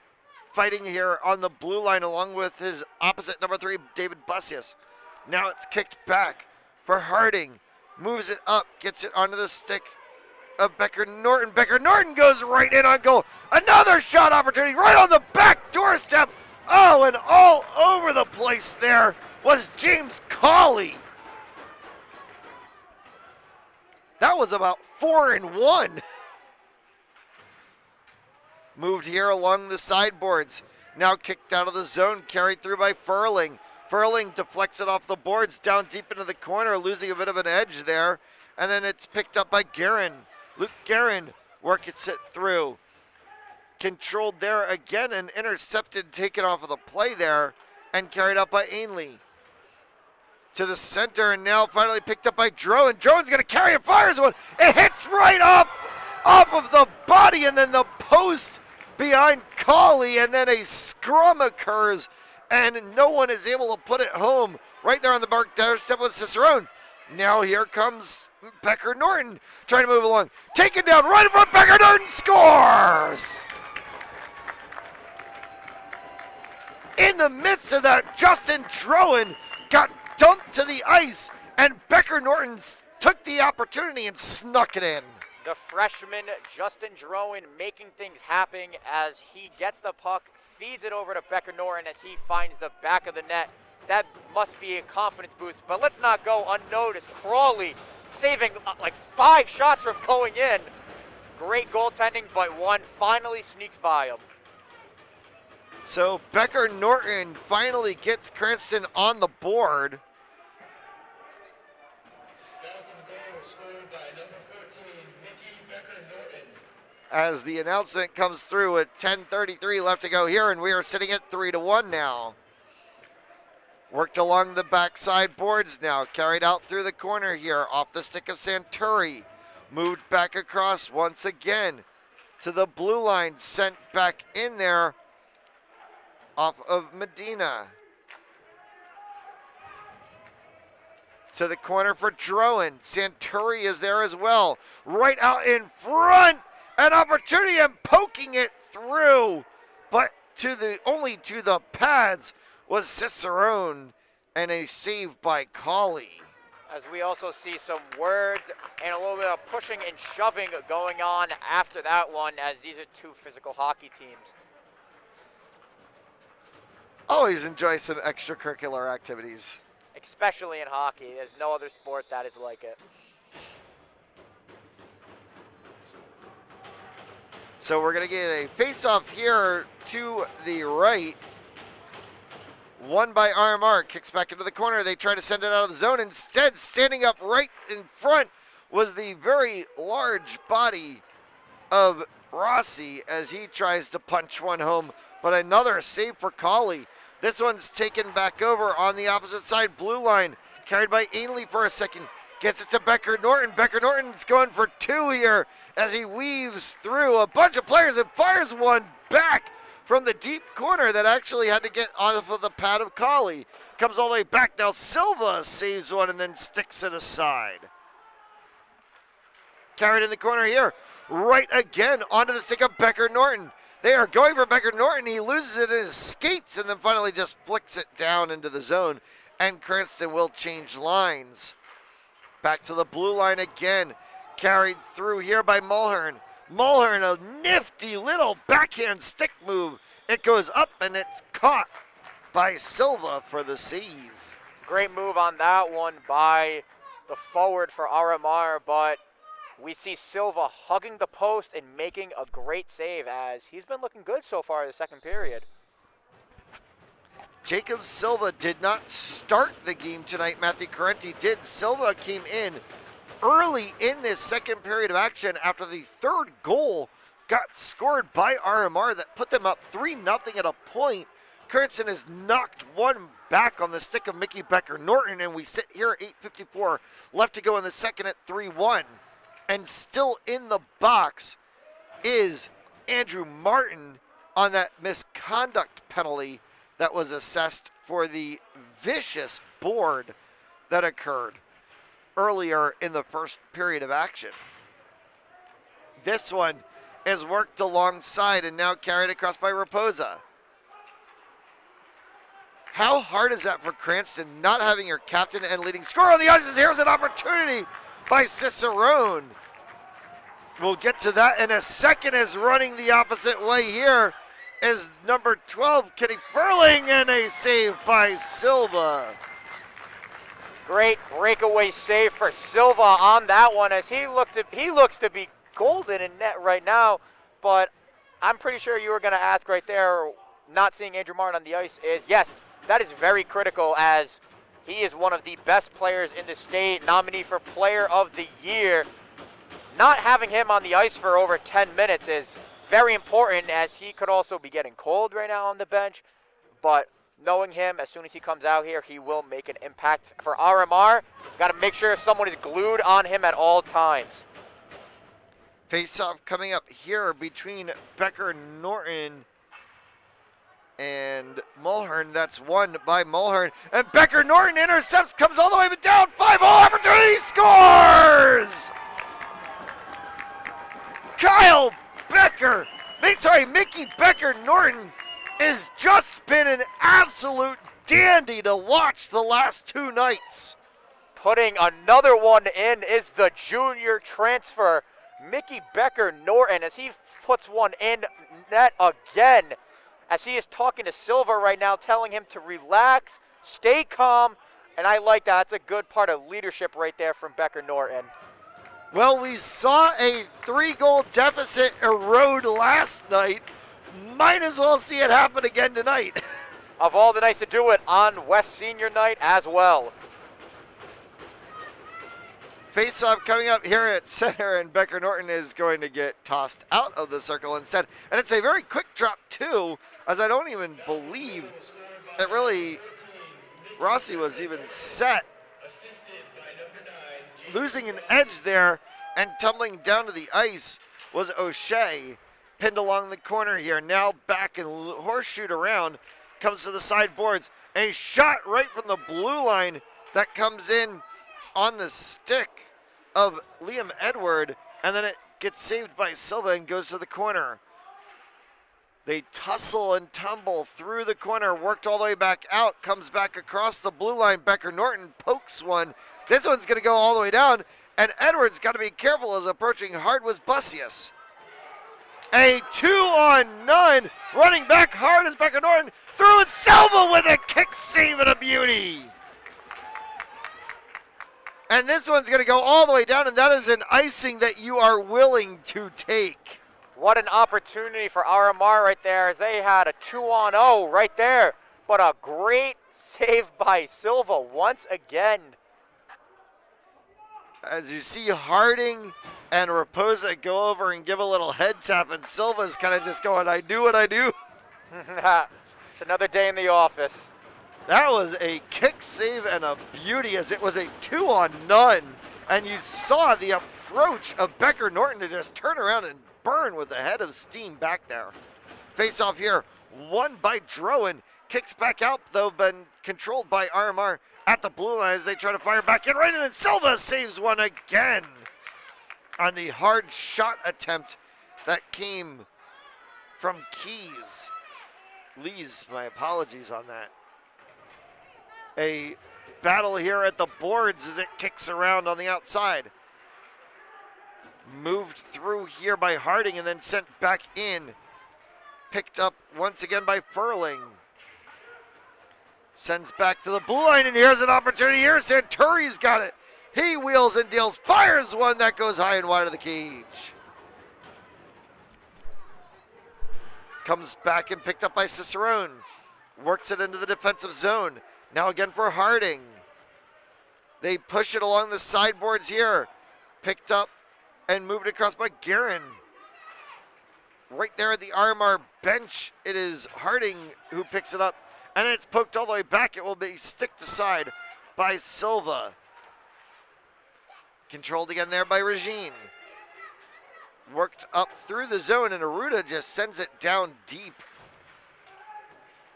fighting here on the blue line along with his opposite number 3, David Bussius. Now it's kicked back for Harding, moves it up, gets it onto the stick of Becker Norton. Becker Norton goes right in on goal. Another shot opportunity right on the back doorstep. Oh, and all over the place there was James Cawley. That was about 4-1. Moved here along the sideboards. Now kicked out of the zone, carried through by Furling. Furling deflects it off the boards down deep into the corner, losing a bit of an edge there. And then it's picked up by Guerin. Luke Guerin works it through. Controlled there again and intercepted, taken off of the play there, and carried up by Ainley. To the center, and now finally picked up by Drone. Drone's going to carry and fires one. It hits right off of the body, and then the post behind Cawley, and then a scrum occurs. And no one is able to put it home. Right there on the mark doorstep with Cicerone. Now here comes Becker Norton trying to move along. Taken down right in front. Becker Norton scores! In the midst of that, Justin Drowan got dumped to the ice, and Becker Norton took the opportunity and snuck it in.
The freshman Justin Drowan making things happen as he gets the puck, feeds it over to Becker Norton as he finds the back of the net. That must be a confidence boost, but let's not go unnoticed. Crawley saving like 5 shots from going in. Great goaltending, but one finally sneaks by him.
So Becker Norton finally gets Cranston on the board.
Falcon goal scored by number 14, Mickey Becker Norton.
As the announcement comes through with 10:33 left to go here, and we are sitting at 3-1 now. Worked along the backside boards now, carried out through the corner here, off the stick of Santuri. Moved back across once again to the blue line, sent back in there off of Medina. To the corner for Drowan. Santuri is there as well. Right out in front. An opportunity and poking it through. But only to the pads was Cicerone, and a save by Cawley.
As we also see some words and a little bit of pushing and shoving going on after that one, as these are 2 physical hockey teams.
Always enjoy some extracurricular activities.
Especially in hockey. There's no other sport that is like it.
So we're going to get a face-off here to the right. Won by RMR. Kicks back into the corner. They try to send it out of the zone. Instead, standing up right in front was the very large body of Rossi as he tries to punch one home. But another save for Cawley. This one's taken back over on the opposite side blue line. Carried by Ainley for a second. Gets it to Becker Norton. Becker Norton's going for 2 here as he weaves through a bunch of players and fires one back from the deep corner that actually had to get off of the pad of Cawley. Comes all the way back. Now Silva saves one and then sticks it aside. Carried in the corner here. Right again onto the stick of Becker Norton. They are going for Becker Norton. He loses it in his skates and then finally just flicks it down into the zone. And Cranston will change lines. Back to the blue line again. Carried through here by Mulhern. Mulhern, a nifty little backhand stick move. It goes up and it's caught by Silva for the save.
Great move on that one by the forward for RMR, but we see Silva hugging the post and making a great save as he's been looking good so far in the second period.
Jacob Silva did not start the game tonight. Matthew Carenti did. Silva came in early in this second period of action after the third goal got scored by RMR that put them up 3-0 at a point. Cranston has knocked one back on the stick of Mickey Becker-Norton, and we sit here at 8:54 left to go in the second at 3-1. And still in the box is Andrew Martin on that misconduct penalty that was assessed for the vicious board that occurred earlier in the first period of action. This one is worked alongside and now carried across by Raposa. How hard is that for Cranston, not having your captain and leading scorer on the ice? Here's an opportunity by Cicerone. We'll get to that in a second, as running the opposite way here is number 12, Kenny Furling, and a save by Silva.
Great breakaway save for Silva on that one, as he looks to be golden in net right now. But I'm pretty sure you were going to ask right there, not seeing Andrew Martin on the ice is, yes, that is very critical, as he is one of the best players in the state, nominee for Player of the Year. Not having him on the ice for over 10 minutes is very important, as he could also be getting cold right now on the bench. But knowing him, as soon as he comes out here, he will make an impact for RMR. Got to make sure someone is glued on him at all times.
Face-off coming up here between Becker-Norton and Mulhern. That's won by Mulhern. And Becker-Norton intercepts, comes all the way down. 5-0 opportunity, scores! Mickey Becker-Norton has just been an absolute dandy to watch the last two nights.
Putting another one in is the junior transfer, Mickey Becker-Norton, as he puts one in net again, as he is talking to Silva right now, telling him to relax, stay calm, and I like that. That's a good part of leadership right there from Becker-Norton.
Well, we saw a 3-goal deficit erode last night. Might as well see it happen again tonight.
Of all the nights to do it, on West Senior Night as well.
Face-off coming up here at center, and Becker-Norton is going to get tossed out of the circle instead. And it's a very quick drop, too, as I don't even believe that really Rossi was even set. Losing an edge there and tumbling down to the ice was O'Shea, pinned along the corner here. Now back and horseshoed around, comes to the sideboards. A shot right from the blue line that comes in on the stick of Liam Edward, and then it gets saved by Silva and goes to the corner. They tussle and tumble through the corner, worked all the way back out, comes back across the blue line. Becker-Norton pokes one. This one's going to go all the way down, and Edwards got to be careful as approaching hard was Bussius. A 2-on-none, running back hard as Becker-Norton through it. Silva with a kick save and a beauty. And this one's going to go all the way down, and that is an icing that you are willing to take.
What an opportunity for RMR right there, as they had a 2-on-0 right there. But a great save by Silva once again.
As you see Harding and Raposa go over and give a little head tap, and Silva's kind of just going, I do what I do.
It's another day in the office.
That was a kick save and a beauty, as it was a 2-on-none. And you saw the approach of Becker-Norton to just turn around and burn with a head of steam back there. Face off here, won by Drowan. Kicks back out, though, been controlled by RMR at the blue line as they try to fire back in right, and then Silva saves one again on the hard shot attempt that came from Keys. Lees, my apologies on that. A battle here at the boards as it kicks around on the outside. Moved through here by Harding and then sent back in. Picked up once again by Furling. Sends back to the blue line, and here's an opportunity here. Santuri's got it. He wheels and deals, fires one that goes high and wide of the cage. Comes back and picked up by Cicerone. Works it into the defensive zone. Now again for Harding. They push it along the sideboards here. Picked up and moved across by Guerin. Right there at the RMR bench, it is Harding who picks it up. And it's poked all the way back. It will be sticked aside by Silva. Controlled again there by Regine. Worked up through the zone, and Aruda just sends it down deep.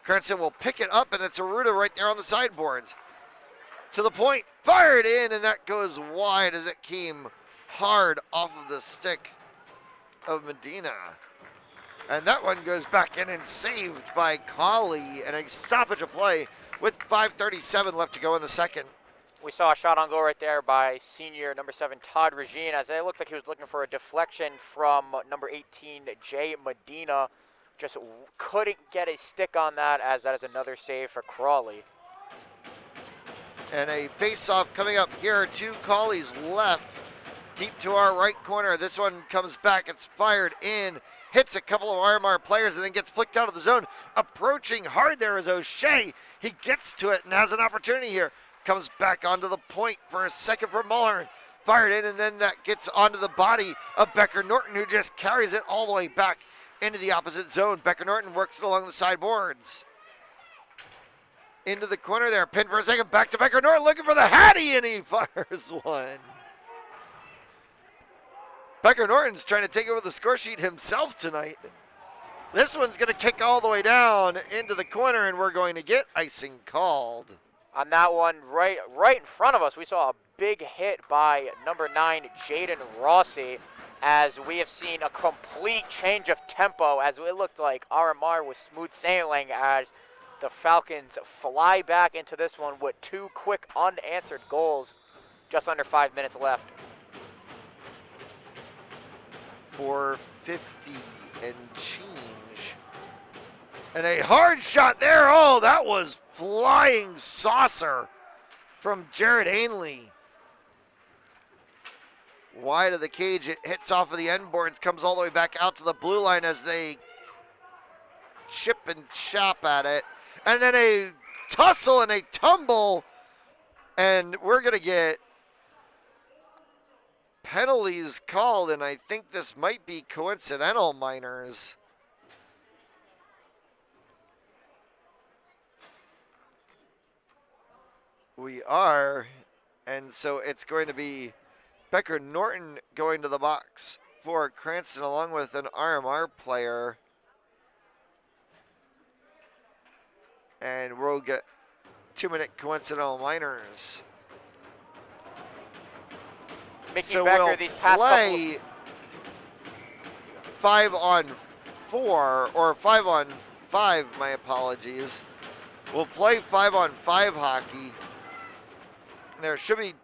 Cranston will pick it up, and it's Aruda right there on the sideboards. To the point, fired in, and that goes wide as it came hard off of the stick of Medina. And that one goes back in and saved by Colley, and a stoppage of play with 5:37 left to go in the second.
We saw a shot on goal right there by senior number 7 Todd Regine, as it looked like he was looking for a deflection from number 18 Jay Medina. Just couldn't get a stick on that, as that is another save for Crawley.
And a face-off coming up here to Colley's left, deep to our right corner. This one comes back, it's fired in, hits a couple of RMR players, and then gets flicked out of the zone. Approaching hard there is O'Shea. He gets to it and has an opportunity here. Comes back onto the point for a second from Mulhern. Fired in, and then that gets onto the body of Becker Norton, who just carries it all the way back into the opposite zone. Becker Norton works it along the sideboards. Into the corner there, pinned for a second, back to Becker Norton, looking for the Hattie, and he fires one. Becker Norton's trying to take over the score sheet himself tonight. This one's going to kick all the way down into the corner, and we're going to get icing called.
On that one, right in front of us, we saw a big hit by number 9, Jaden Rossi, as we have seen a complete change of tempo, as it looked like RMR was smooth sailing, as the Falcons fly back into this one with 2 quick unanswered goals, just under 5 minutes left.
4:50 and change. And a hard shot there. Oh, that was flying saucer from Jared Ainley. Wide of the cage, it hits off of the end boards, comes all the way back out to the blue line as they chip and chop at it. And then a tussle and a tumble, and we're going to get penalties called, and I think this might be coincidental, Miners. We are, and so it's going to be Becker Norton going to the box for Cranston along with an RMR player. And we'll get 2-minute coincidental minors.
Mickey
So
Becker,
we'll
these past
play 5-on-4, or 5-on-5, my apologies. We'll play 5-on-5 hockey. There should be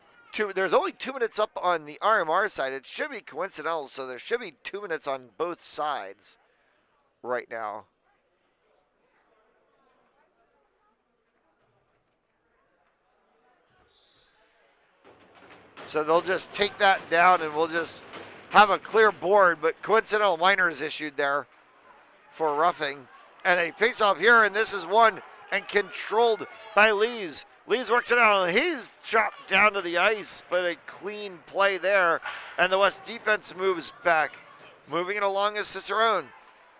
there's only 2 minutes up on the RMR side. It should be coincidental, so there should be 2 minutes on both sides right now. So they'll just take that down and we'll just have a clear board, but coincidental minors issued there for roughing. And a face-off here, and this is won and controlled by Lees. Lees works it out, and he's chopped down to the ice, but a clean play there. And the West defense moves back. Moving it along is Cicerone.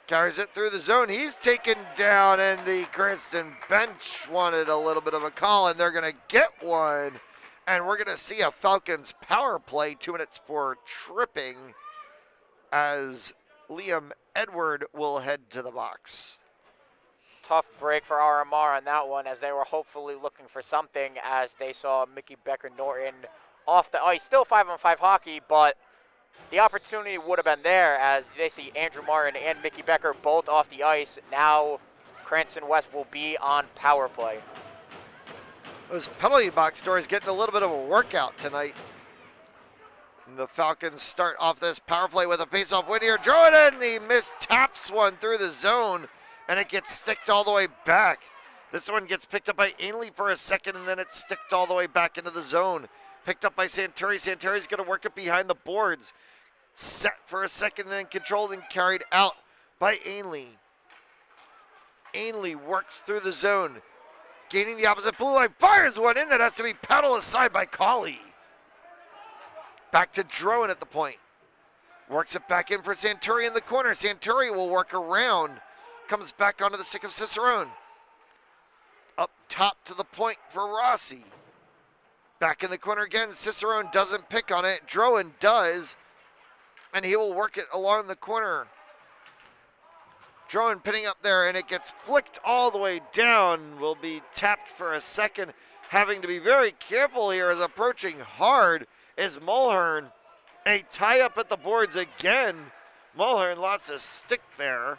Carries it through the zone. He's taken down, and the Cranston bench wanted a little bit of a call, and they're going to get one. And we're going to see a Falcons power play, 2 minutes for tripping, as Liam Edward will head to the box.
Tough break for RMR on that one, as they were hopefully looking for something, as they saw Mickey Becker Norton off the ice. Still 5-on-5 hockey, but the opportunity would have been there, as they see Andrew Martin and Mickey Becker both off the ice. Now Cranston West will be on power play.
Those penalty box stories getting a little bit of a workout tonight. And the Falcons start off this power play with a face-off win here. Draw it in, he mistaps one through the zone, and it gets sticked all the way back. This one gets picked up by Ainley for a second, and then it's sticked all the way back into the zone. Picked up by Santuri. Santuri's going to work it behind the boards. Set for a second, then controlled and carried out by Ainley. Ainley works through the zone, gaining the opposite blue line. Fires one in that has to be paddled aside by Colley. Back to Drowan at the point. Works it back in for Santuri in the corner. Santuri will work around. Comes back onto the stick of Cicerone. Up top to the point for Rossi. Back in the corner again. Cicerone doesn't pick on it. Drowan does. And he will work it along the corner. Drowan pinning up there, and it gets flicked all the way down. Will be tapped for a second. Having to be very careful here as approaching hard is Mulhern. A tie up at the boards again. Mulhern lost his stick there.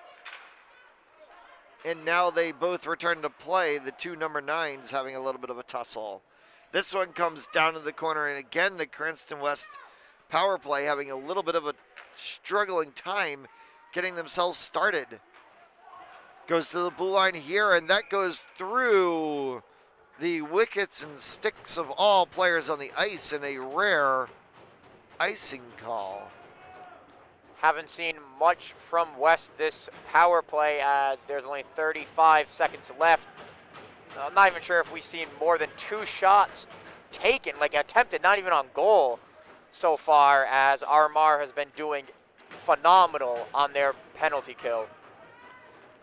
And now they both return to play. The two number 9s having a little bit of a tussle. This one comes down to the corner, and again the Cranston West power play having a little bit of a struggling time getting themselves started. Goes to the blue line here, and that goes through the wickets and sticks of all players on the ice in a rare icing call.
Haven't seen much from West this power play as there's only 35 seconds left. I'm not even sure if we've seen more than 2 shots taken, like attempted, not even on goal so far, as Armar has been doing phenomenal on their penalty kill.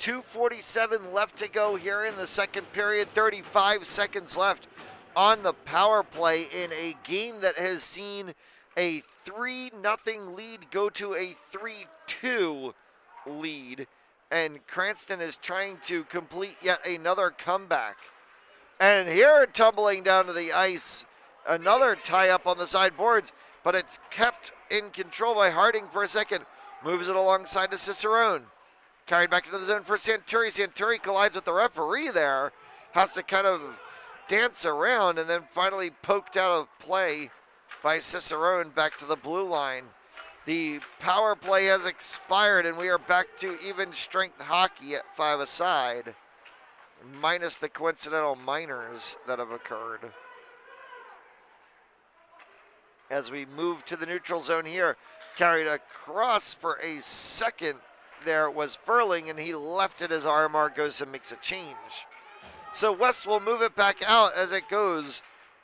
2:47 left to go here in the second period. 35 seconds left on the power play in a game that has seen a 3-0 lead go to a 3-2 lead. And Cranston is trying to complete yet another comeback. And here tumbling down to the ice, another tie up on the side boards, but it's kept in control by Harding for a second. Moves it alongside to Cicerone. Carried back into the zone for Santuri. Santuri collides with the referee there. Has to kind of dance around and then finally poked out of play by Cicerone back to the blue line. The power play has expired and we are back to even strength hockey at 5-a-side, minus the coincidental minors that have occurred. As we move to the neutral zone here, carried across for a second there was Furling, and he left it as Armar goes and makes a change. So West will move it back out as it goes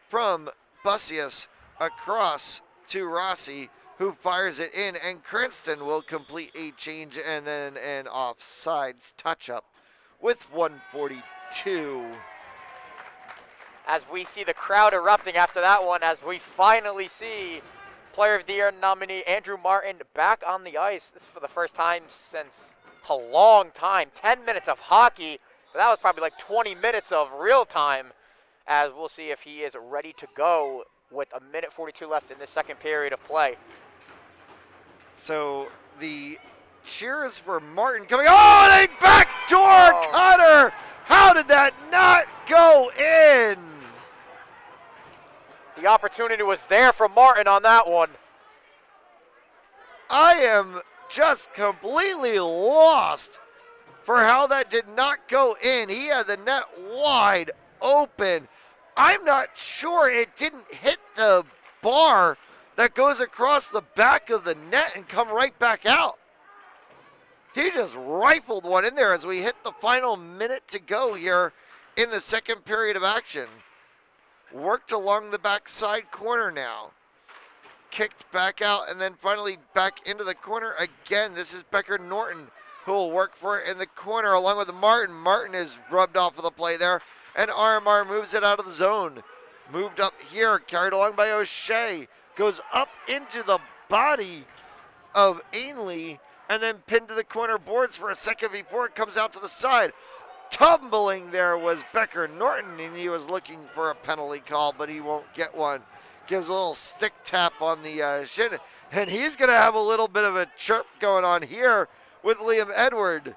from Bussius across to Rossi, who fires it in, and Cranston will complete a change and then an offsides touch-up with 1:42.
As we see the crowd erupting after that one, as we finally see Player of the Year nominee Andrew Martin back on the ice. This is for the first time since a long time. 10 minutes of hockey, but that was probably like 20 minutes of real time, as we'll see if he is ready to go with 1:42 left in this second period of play.
So the cheers for Martin coming. Oh, they backdoor cutter! How did that not go in?
The opportunity was there for Martin on that one.
I am just completely lost for how that did not go in. He had the net wide open. I'm not sure it didn't hit the bar that goes across the back of the net and come right back out. He just rifled one in there as we hit the final minute to go here in the second period of action. Worked along the backside corner now. Kicked back out and then finally back into the corner again. This is Becker Norton who will work for it in the corner along with Martin. Martin is rubbed off of the play there, and RMR moves it out of the zone. Moved up here, carried along by O'Shea. Goes up into the body of Ainley and then pinned to the corner boards for a second before it comes out to the side. Tumbling there was Becker Norton, and he was looking for a penalty call, but he won't get one. Gives a little stick tap on the shin, and he's going to have a little bit of a chirp going on here with Liam Edward.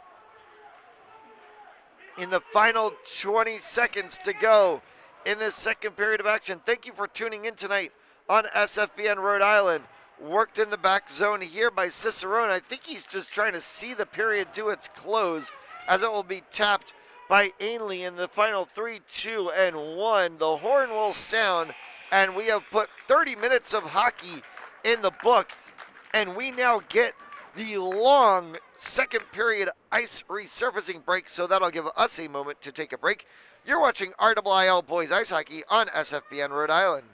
In the final 20 seconds to go in this second period of action. Thank you for tuning in tonight on SFBN Rhode Island. Worked in the back zone here by Cicerone. I think he's just trying to see the period to its close, as it will be tapped by Ainley in the final 3, 2, and 1. The horn will sound, and we have put 30 minutes of hockey in the book, and we now get the long second period ice resurfacing break, so that'll give us a moment to take a break. You're watching RIIL Boys Ice Hockey on SFBN Rhode Island.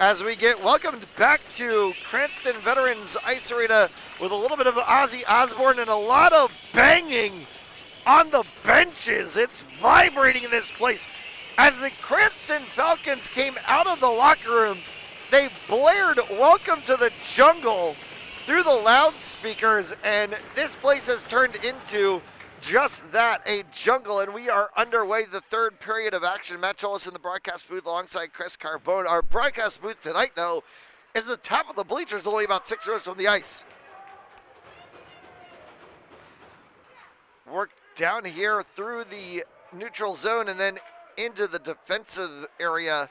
as we get welcomed back to Cranston Veterans Ice Arena with a little bit of Ozzy Osbourne and a lot of banging on the benches. It's vibrating in this place. As the Cranston Falcons came out of the locker room, they blared "Welcome to the Jungle" through the loudspeakers, and this place has turned into just that, a jungle, and we are underway the third period of action. Matt Jolis in the broadcast booth alongside Chris Carbone. Our broadcast booth tonight, though, is the top of the bleachers, only about 6 rows from the ice. Work down here through the neutral zone and then into the defensive area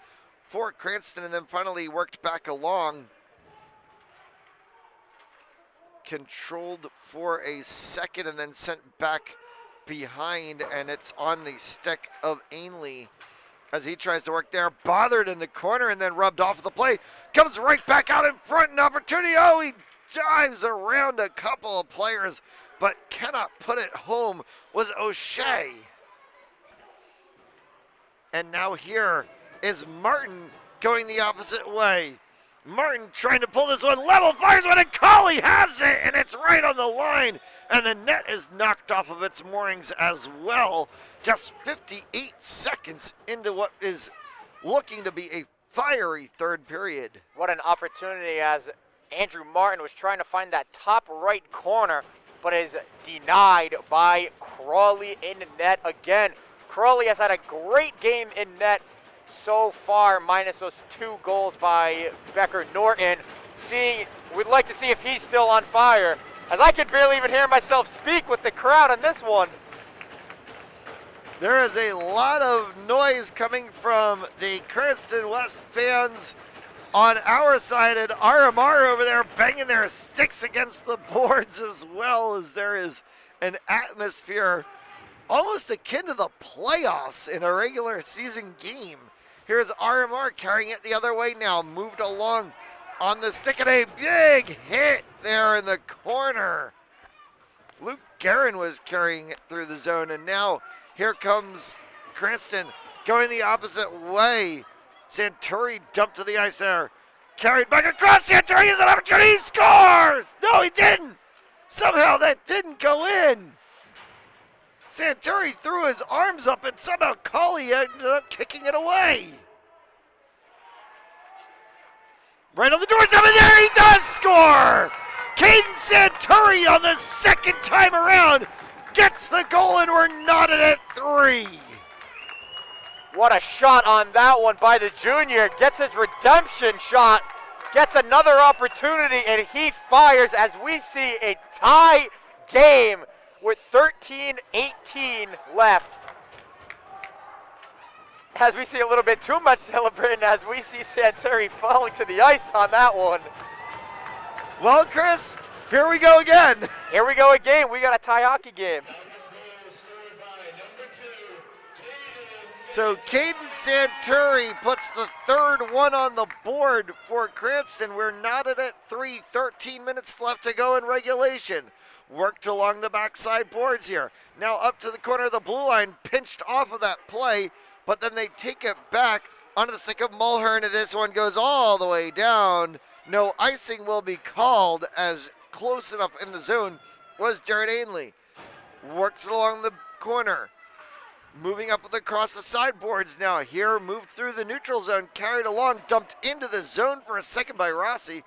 for Cranston, and then finally worked back along. Controlled for a second and then sent back behind, and it's on the stick of Ainley as he tries to work there. Bothered in the corner and then rubbed off of the play. Comes right back out in front, an opportunity. Oh, he dives around a couple of players but cannot put it home, was O'Shea. And now here is Martin going the opposite way. Martin trying to pull this one level, fires one, and Colley has it, and it's right on the line, and the net is knocked off of its moorings as well. Just 58 seconds into what is looking to be a fiery third period.
What an opportunity, as Andrew Martin was trying to find that top right corner, but is denied by Crawley in net again. Crawley has had a great game in net so far, minus those 2 goals by Becker Norton. We'd like to see if he's still on fire, as I could barely even hear myself speak with the crowd on this one.
There is a lot of noise coming from the Cranston West fans on our side, and RMR over there banging their sticks against the boards as well, as there is an atmosphere almost akin to the playoffs in a regular season game. Here's RMR carrying it the other way now, moved along on the stick, and a big hit there in the corner. Luke Guerin was carrying it through the zone, and now here comes Cranston going the opposite way. Santuri dumped to the ice there. Carried back across. Santuri has an opportunity. He scores! No, he didn't. Somehow that didn't go in. Santuri threw his arms up, and somehow Colley ended up kicking it away. Right on the doorstep, and there he does score! Caden Santuri on the second time around gets the goal, and we're knotted at 3.
What a shot on that one by the junior. Gets his redemption shot, gets another opportunity, and he fires as we see a tie game with 13:18 left. As we see a little bit too much celebrating, as we see Santuri falling to the ice on that one.
Well, Chris, here we go again.
Here we go again. We got a tie hockey game.
So Caden Santuri puts the third one on the board for Cranston. We're knotted at 3, 13 minutes left to go in regulation. Worked along the backside boards here. Now up to the corner of the blue line, pinched off of that play, but then they take it back onto the stick of Mulhern, and this one goes all the way down. No icing will be called, as close enough in the zone was Jared Ainley. Works it along the corner. Moving up across the sideboards now. Here, moved through the neutral zone, carried along, dumped into the zone for a second by Rossi,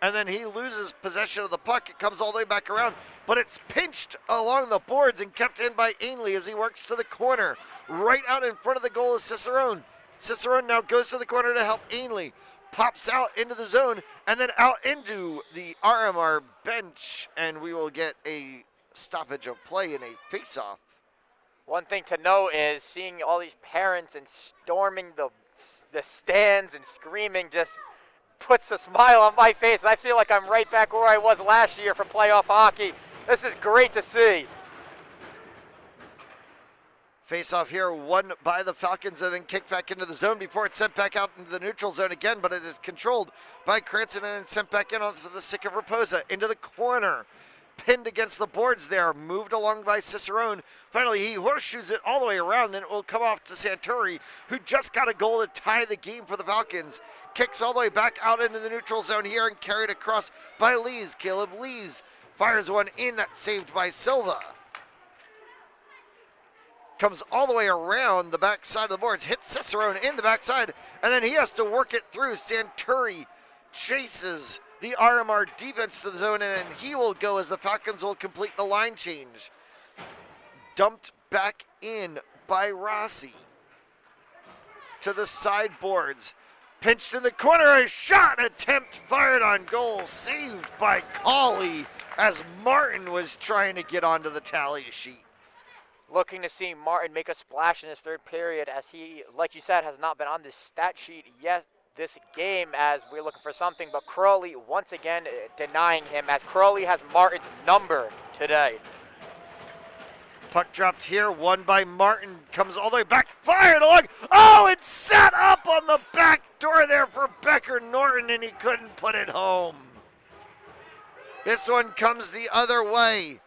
and then he loses possession of the puck. It comes all the way back around, but it's pinched along the boards and kept in by Ainley as he works to the corner. Right out in front of the goal is Cicerone. Cicerone now goes to the corner to help Ainley. Pops out into the zone and then out into the RMR bench, and we will get a stoppage of play in a face-off.
One thing to note is seeing all these parents and storming the stands and screaming just puts a smile on my face. I feel like I'm right back where I was last year for playoff hockey. This is great to see.
Face-off here, won by the Falcons, and then kicked back into the zone before it's sent back out into the neutral zone again, but it is controlled by Cranston and then sent back in onto the stick of Raposa into the corner. pinned against the boards there, moved along by Cicerone. Finally, he horseshoes it all the way around, then it will come off to Santuri, who just got a goal to tie the game for the Falcons. Kicks all the way back out into the neutral zone here and carried across by Lees. Caleb Lees fires one in, that's saved by Silva. Comes all the way around the backside of the boards, hits Cicerone in the backside, and then he has to work it through. Santuri chases the RMR defense to the zone, and then he will go as the Falcons will complete the line change. Dumped back in by Rossi to the sideboards. Pinched in the corner, a shot attempt fired on goal, saved by Cauley as Martin was trying to get onto the tally sheet.
Looking to see Martin make a splash in his third period, as he, like you said, has not been on this stat sheet yet this game, as we're looking for something, but Crawley once again denying him, as Crawley has Martin's number today.
Puck dropped here, won by Martin, comes all the way back, fired along. Oh, it's set up on the back door there for Becker Norton, and he couldn't put it home. This one comes the other way.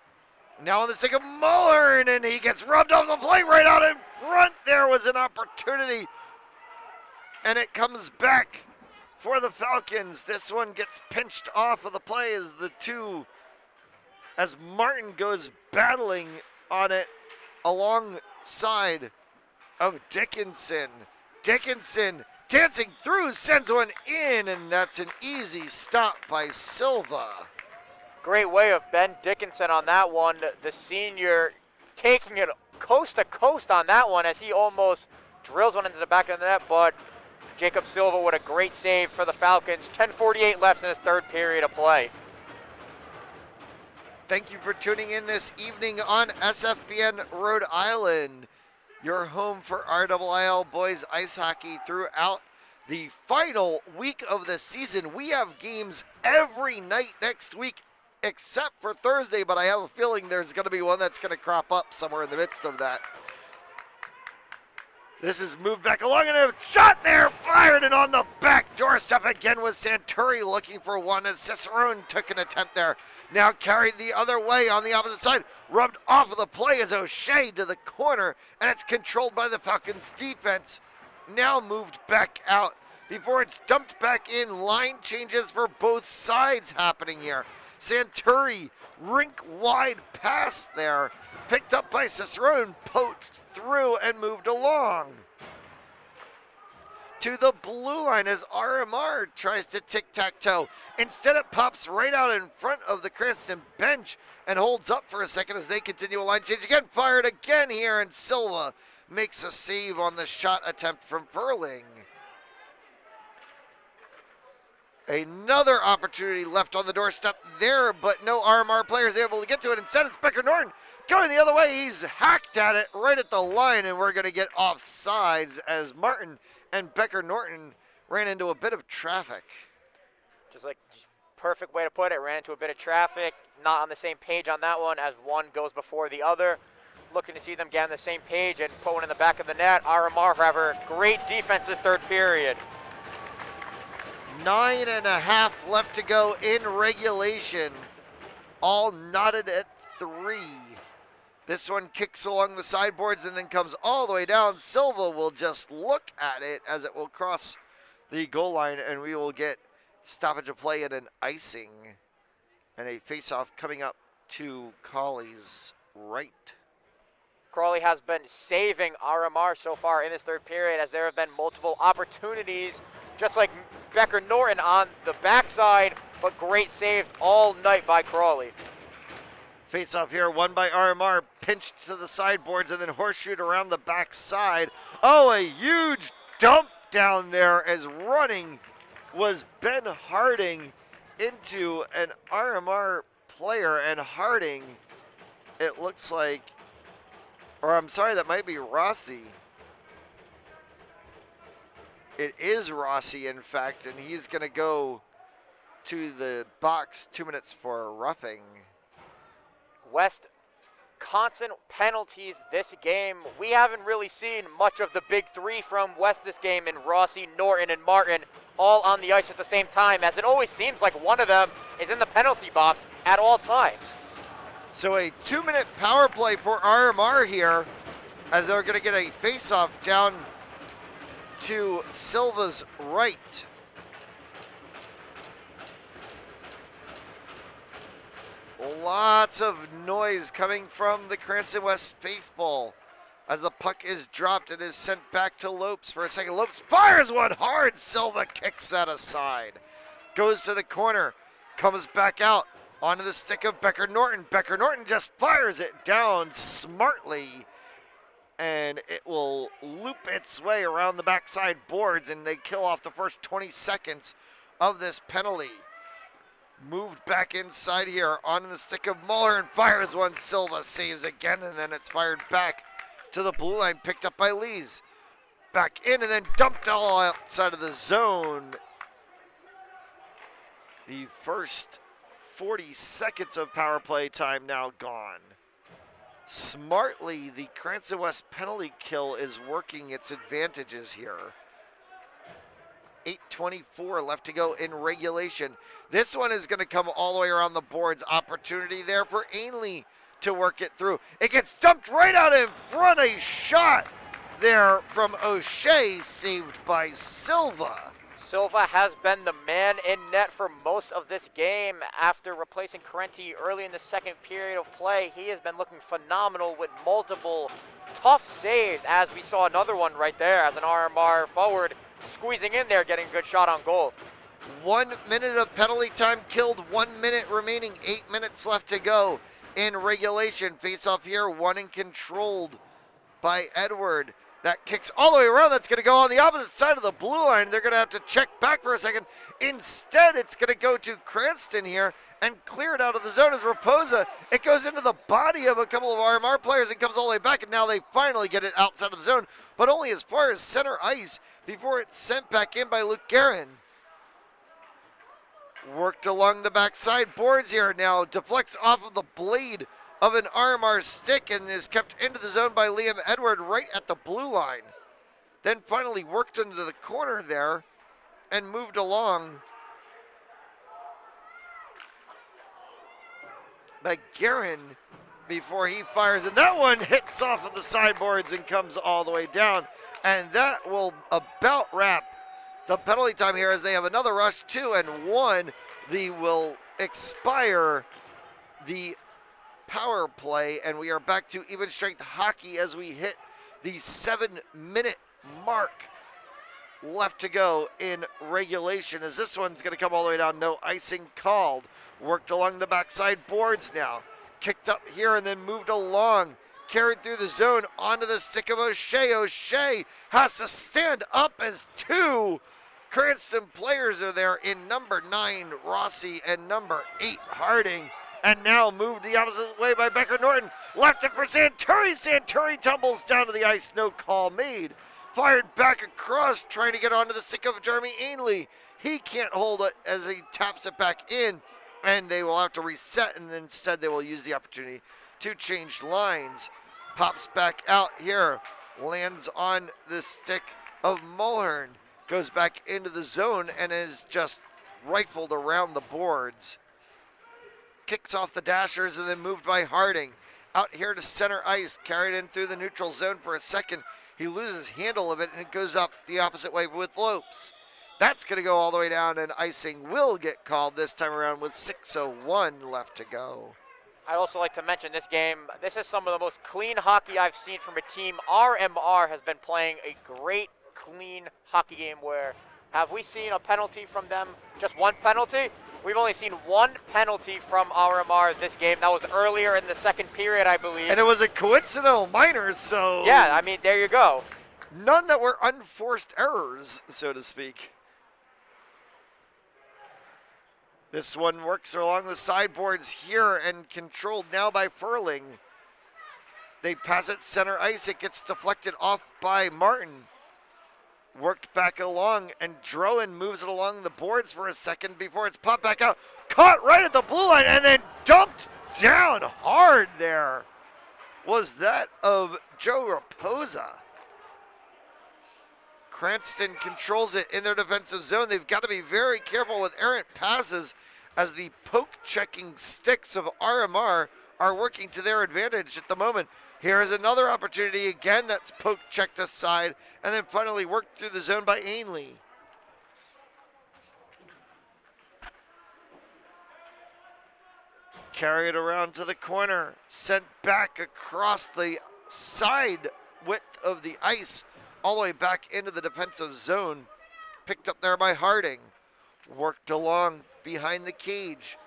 Now on the stick of Muller, and he gets rubbed off the plate right out in front. There was an opportunity, and it comes back for the Falcons. This one gets pinched off of the play as Martin goes battling on it alongside of Dickinson. Dickinson dancing through, sends one in, and that's an easy stop by Silva.
Great way of Ben Dickinson on that one. The senior taking it coast to coast on that one as he almost drills one into the back of the net, but Jacob Silva with a great save for the Falcons. 10:48 left in this third period of play.
Thank you for tuning in this evening on SFBN Rhode Island, your home for RIIL boys ice hockey throughout the final week of the season. We have games every night next week except for Thursday, but I have a feeling there's going to be one that's going to crop up somewhere in the midst of that. This is moved back along, and a shot there, fired, and on the back doorstep again was Santuri looking for one as Cicerone took an attempt there. Now carried the other way on the opposite side, rubbed off of the play as O'Shea to the corner, and it's controlled by the Falcons defense. Now moved back out before it's dumped back in. Line changes for both sides happening here. Santuri, rink wide pass there, picked up by Cicerone, poked through and moved along to the blue line as RMR tries to tic-tac-toe. Instead it pops right out in front of the Cranston bench and holds up for a second as they continue a line change again. Fired again here, and Silva makes a save on the shot attempt from Furling. Another opportunity left on the doorstep there, but no RMR players able to get to it. Instead, it's Becker Norton going the other way. He's hacked at it right at the line, and we're going to get offsides as Martin and Becker Norton ran into a bit of traffic.
Just like perfect way to put it, ran into a bit of traffic. Not on the same page on that one as one goes before the other. Looking to see them get on the same page and put one in the back of the net. RMR, however, great defense this third period.
9.5 left to go in regulation. All knotted at 3. This one kicks along the sideboards and then comes all the way down. Silva will just look at it as it will cross the goal line, and we will get stoppage of play and an icing. And a face-off coming up to Cauley's right.
Crawley has been saving RMR so far in this third period as there have been multiple opportunities, just like Becker Norton on the backside, but great save all night by Crawley.
Face off here, won by RMR, pinched to the sideboards and then horseshoed around the backside. Oh, a huge dump down there as running was Ben Harding into an RMR player, and Harding, it looks like, or I'm sorry, that might be Rossi. It is Rossi, in fact, and he's going to go to the box 2 minutes for roughing.
West constant penalties this game. We haven't really seen much of the big three from West this game in Rossi, Norton, and Martin all on the ice at the same time, as it always seems like one of them is in the penalty box at all times.
So a 2-minute power play for RMR here, as they're going to get a face-off down to Silva's right. Lots of noise coming from the Cranston West faithful. As the puck is dropped, it is sent back to Lopes for a second. Lopes fires one hard. Silva kicks that aside. Goes to the corner, comes back out onto the stick of Becker Norton. Becker Norton just fires it down smartly, and it will loop its way around the backside boards, and they kill off the first 20 seconds of this penalty. Moved back inside here onto the stick of Muller and fires one. Silva saves again, and then it's fired back to the blue line, picked up by Lees. Back in and then dumped all outside of the zone. The first 40 seconds of power play time now gone. Smartly, the Cranston West penalty kill is working its advantages here. 8:24 left to go in regulation. This one is going to come all the way around the boards. Opportunity there for Ainley to work it through. It gets dumped right out in front. A shot there from O'Shea, saved by Silva.
Silva has been the man in net for most of this game after replacing Carenti early in the second period of play. He has been looking phenomenal with multiple tough saves, as we saw another one right there as an RMR forward squeezing in there, getting a good shot on goal.
1 minute of penalty time killed, 1 minute remaining, 8 minutes left to go in regulation. Face off here, won and controlled by Edward. That kicks all the way around. That's going to go on the opposite side of the blue line. They're going to have to check back for a second. Instead, it's going to go to Cranston here and clear it out of the zone as Raposa. It goes into the body of a couple of RMR players and comes all the way back, and now they finally get it outside of the zone, but only as far as center ice before it's sent back in by Luke Guerin. Worked along the backside boards here now. Deflects off of the blade of an RMR stick and is kept into the zone by Liam Edward right at the blue line. Then finally worked into the corner there and moved along by Guerin before he fires. And that one hits off of the sideboards and comes all the way down. And that will about wrap the penalty time here as they have another rush, 2 and 1. They will expire the power play, and we are back to even strength hockey as we hit the 7-minute mark left to go in regulation, as this one's going to come all the way down. No icing called. Worked along the backside boards now. Kicked up here and then moved along. Carried through the zone onto the stick of O'Shea. O'Shea has to stand up as 2 Cranston players are there in number 9, Rossi, and number 8, Harding. And now moved the opposite way by Becker Norton. Left it for Santuri. Santuri tumbles down to the ice. No call made. Fired back across, trying to get onto the stick of Jeremy Ainley. He can't hold it as he taps it back in. And they will have to reset, and instead they will use the opportunity to change lines. Pops back out here. Lands on the stick of Mulhern. Goes back into the zone and is just rifled around the boards. Kicks off the dashers and then moved by Harding. Out here to center ice, carried in through the neutral zone for a second. He loses handle of it and it goes up the opposite way with Lopes. That's going to go all the way down, and icing will get called this time around with 6:01 left to go.
I'd also like to mention this game. This is some of the most clean hockey I've seen from a team. RMR has been playing a great, clean hockey game where have we seen a penalty from them? Just one penalty? We've only seen one penalty from RMR this game. That was earlier in the second period, I believe.
And it was a coincidental minor, so...
Yeah, I mean, there you go.
None that were unforced errors, so to speak. This one works along the sideboards here and controlled now by Furling. They pass it center ice. It gets deflected off by Martin. Worked back along, and Drowan moves it along the boards for a second before it's popped back out. Caught right at the blue line and then dumped down hard there. Was that of Joe Raposa. Cranston controls it in their defensive zone. They've got to be very careful with errant passes as the poke-checking sticks of RMR are working to their advantage at the moment. Here is another opportunity again that's poked, checked aside, and then finally worked through the zone by Ainley. Carried around to the corner, sent back across the side width of the ice, all the way back into the defensive zone. Picked up there by Harding. Worked along behind the cage.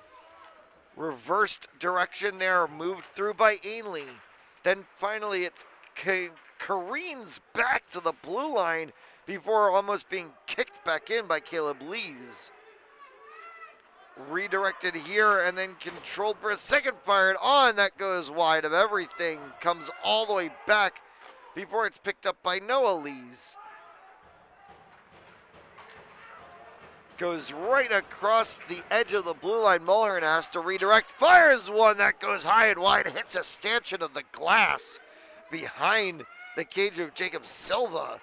Reversed direction there, moved through by Ainley. Then finally it's careens back to the blue line before almost being kicked back in by Caleb Lees. Redirected here and then controlled for a second, fired on. That goes wide of everything. Comes all the way back before it's picked up by Noah Lees. Goes right across the edge of the blue line. Mulhern has to redirect. Fires one that goes high and wide. Hits a stanchion of the glass behind the cage of Jacob Silva.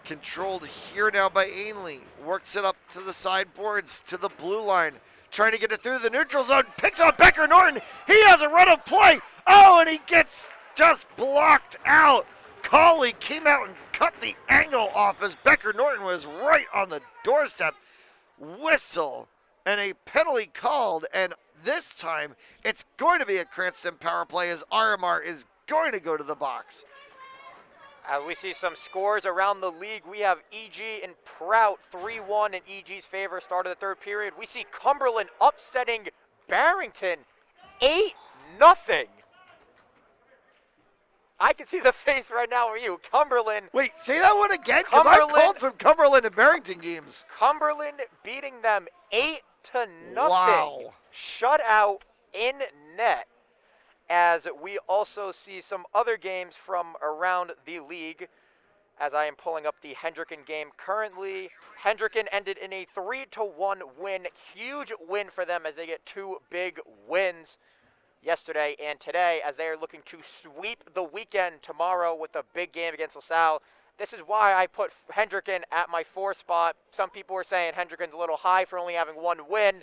Controlled here now by Ainley. Works it up to the sideboards, to the blue line. Trying to get it through the neutral zone. Picks on Becker Norton. He has a run of play. Oh, and he gets just blocked out. Cauley came out and cut the angle off as Becker Norton was right on the doorstep. Whistle and a penalty called, and this time it's going to be a Cranston power play as RMR is going to go to the box.
As we see some scores around the league, we have EG and Prout 3-1 in EG's favor, start of the third period. We see Cumberland upsetting Barrington 8-0. I can see the face right now of you. Cumberland.
Wait, say that one again, because I've called some Cumberland and Barrington games.
Cumberland beating them 8-0.
Wow.
Shutout in net. As we also see some other games from around the league, as I am pulling up the Hendricken game currently. Hendricken ended in a 3-1 win. Huge win for them as they get two big wins yesterday and today, as they are looking to sweep the weekend tomorrow with a big game against LaSalle. This is why I put Hendricken at my 4 spot. Some people were saying Hendricken's a little high for only having one win.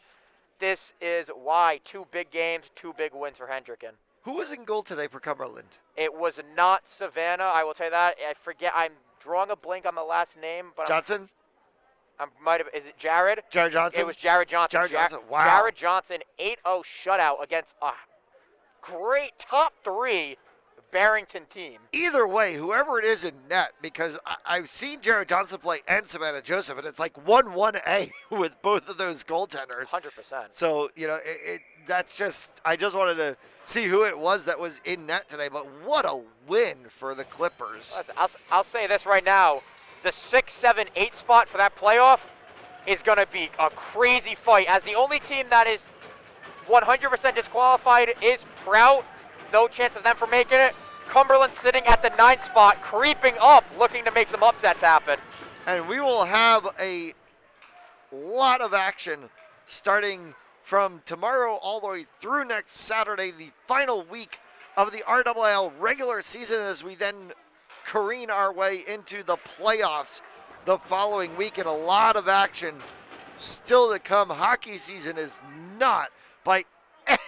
This is why. 2 big games, 2 big wins for Hendricken.
Who was in goal today for Cumberland?
It was not Savannah, I will tell you that. I forget, I'm drawing a blank on the last name. But
Johnson?
Is it Jared?
Jared Johnson?
It was Jared Johnson.
Jared Johnson, wow.
Jared Johnson, 8-0 shutout against a great top 3 Barrington team.
Either way, whoever it is in net, because I've seen Jared Johnson play and Savannah Joseph, and it's like 1-1A with both of those goaltenders.
100%.
So, you know, that's just, I just wanted to see who it was that was in net today, but what a win for the Clippers.
Listen, I'll say this right now. The 6, 7, 8 spot for that playoff is going to be a crazy fight, as the only team that is 100% disqualified is Prout. No chance of them for making it. Cumberland sitting at the 9th spot, creeping up, looking to make some upsets happen.
And we will have a lot of action starting from tomorrow all the way through next Saturday, the final week of the RIIL regular season, as we then careen our way into the playoffs the following week, and a lot of action still to come. Hockey season is not by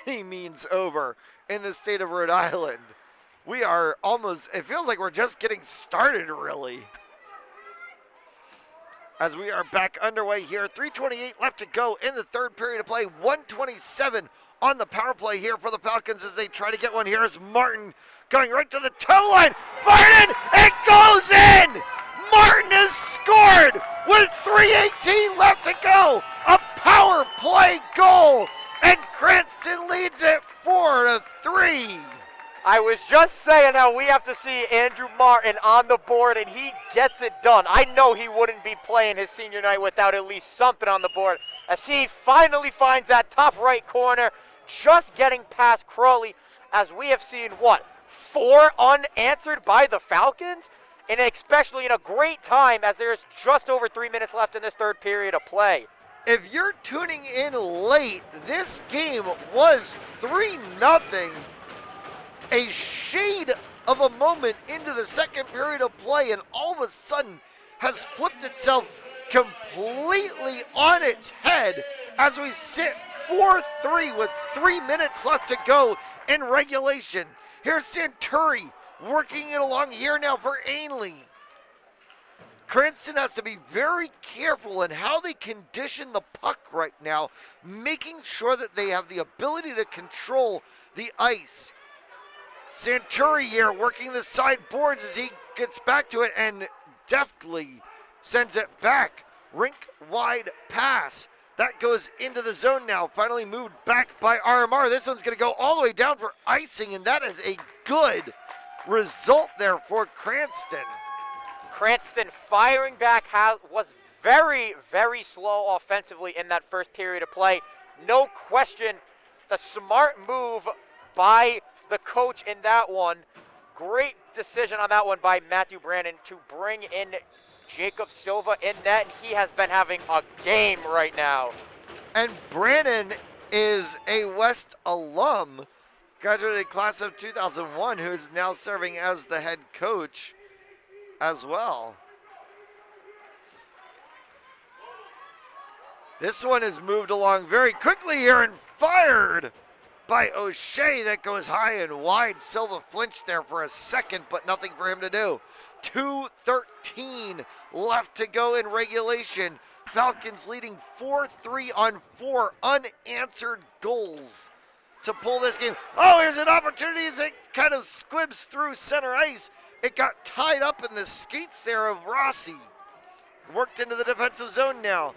any means over in the state of Rhode Island. We are almost, it feels like we're just getting started, really. As we are back underway here, 3:28 left to go in the third period of play. 1:27 on the power play here for the Falcons as they try to get one. Here is Martin going right to the toe line. Fired in, it goes in! Martin has scored with 3:18 left to go. A power play goal, and Cranston leads it 4-3.
I was just saying how we have to see Andrew Martin on the board, and he gets it done. I know he wouldn't be playing his senior night without at least something on the board, as he finally finds that top right corner, just getting past Crawley, as we have seen, 4 unanswered by the Falcons? And especially in a great time, as there's just over 3 minutes left in this third period of play.
If you're tuning in late, this game was 3-0. A shade of a moment into the second period of play, and all of a sudden has flipped itself completely on its head as we sit 4-3 with 3 minutes left to go in regulation. Here's Santuri working it along here now for Ainley. Cranston has to be very careful in how they condition the puck right now, making sure that they have the ability to control the ice. Santuri here working the side boards as he gets back to it and deftly sends it back. Rink wide pass. That goes into the zone now. Finally moved back by RMR. This one's going to go all the way down for icing, and that is a good result there for Cranston.
Cranston firing back was very, very slow offensively in that first period of play. No question, the smart move by the coach in that one. Great decision on that one by Matthew Brannon to bring in Jacob Silva in net, and he has been having a game right now.
And Brannon is a West alum, graduated class of 2001, who is now serving as the head coach as well. This one is moved along very quickly here and fired by O'Shea. That goes high and wide. Silva flinched there for a second, but nothing for him to do. 2:13 left to go in regulation. Falcons leading 4-3 on 4 unanswered goals to pull this game. Oh, here's an opportunity as it kind of squibs through center ice. It got tied up in the skates there of Rossi. Worked into the defensive zone now.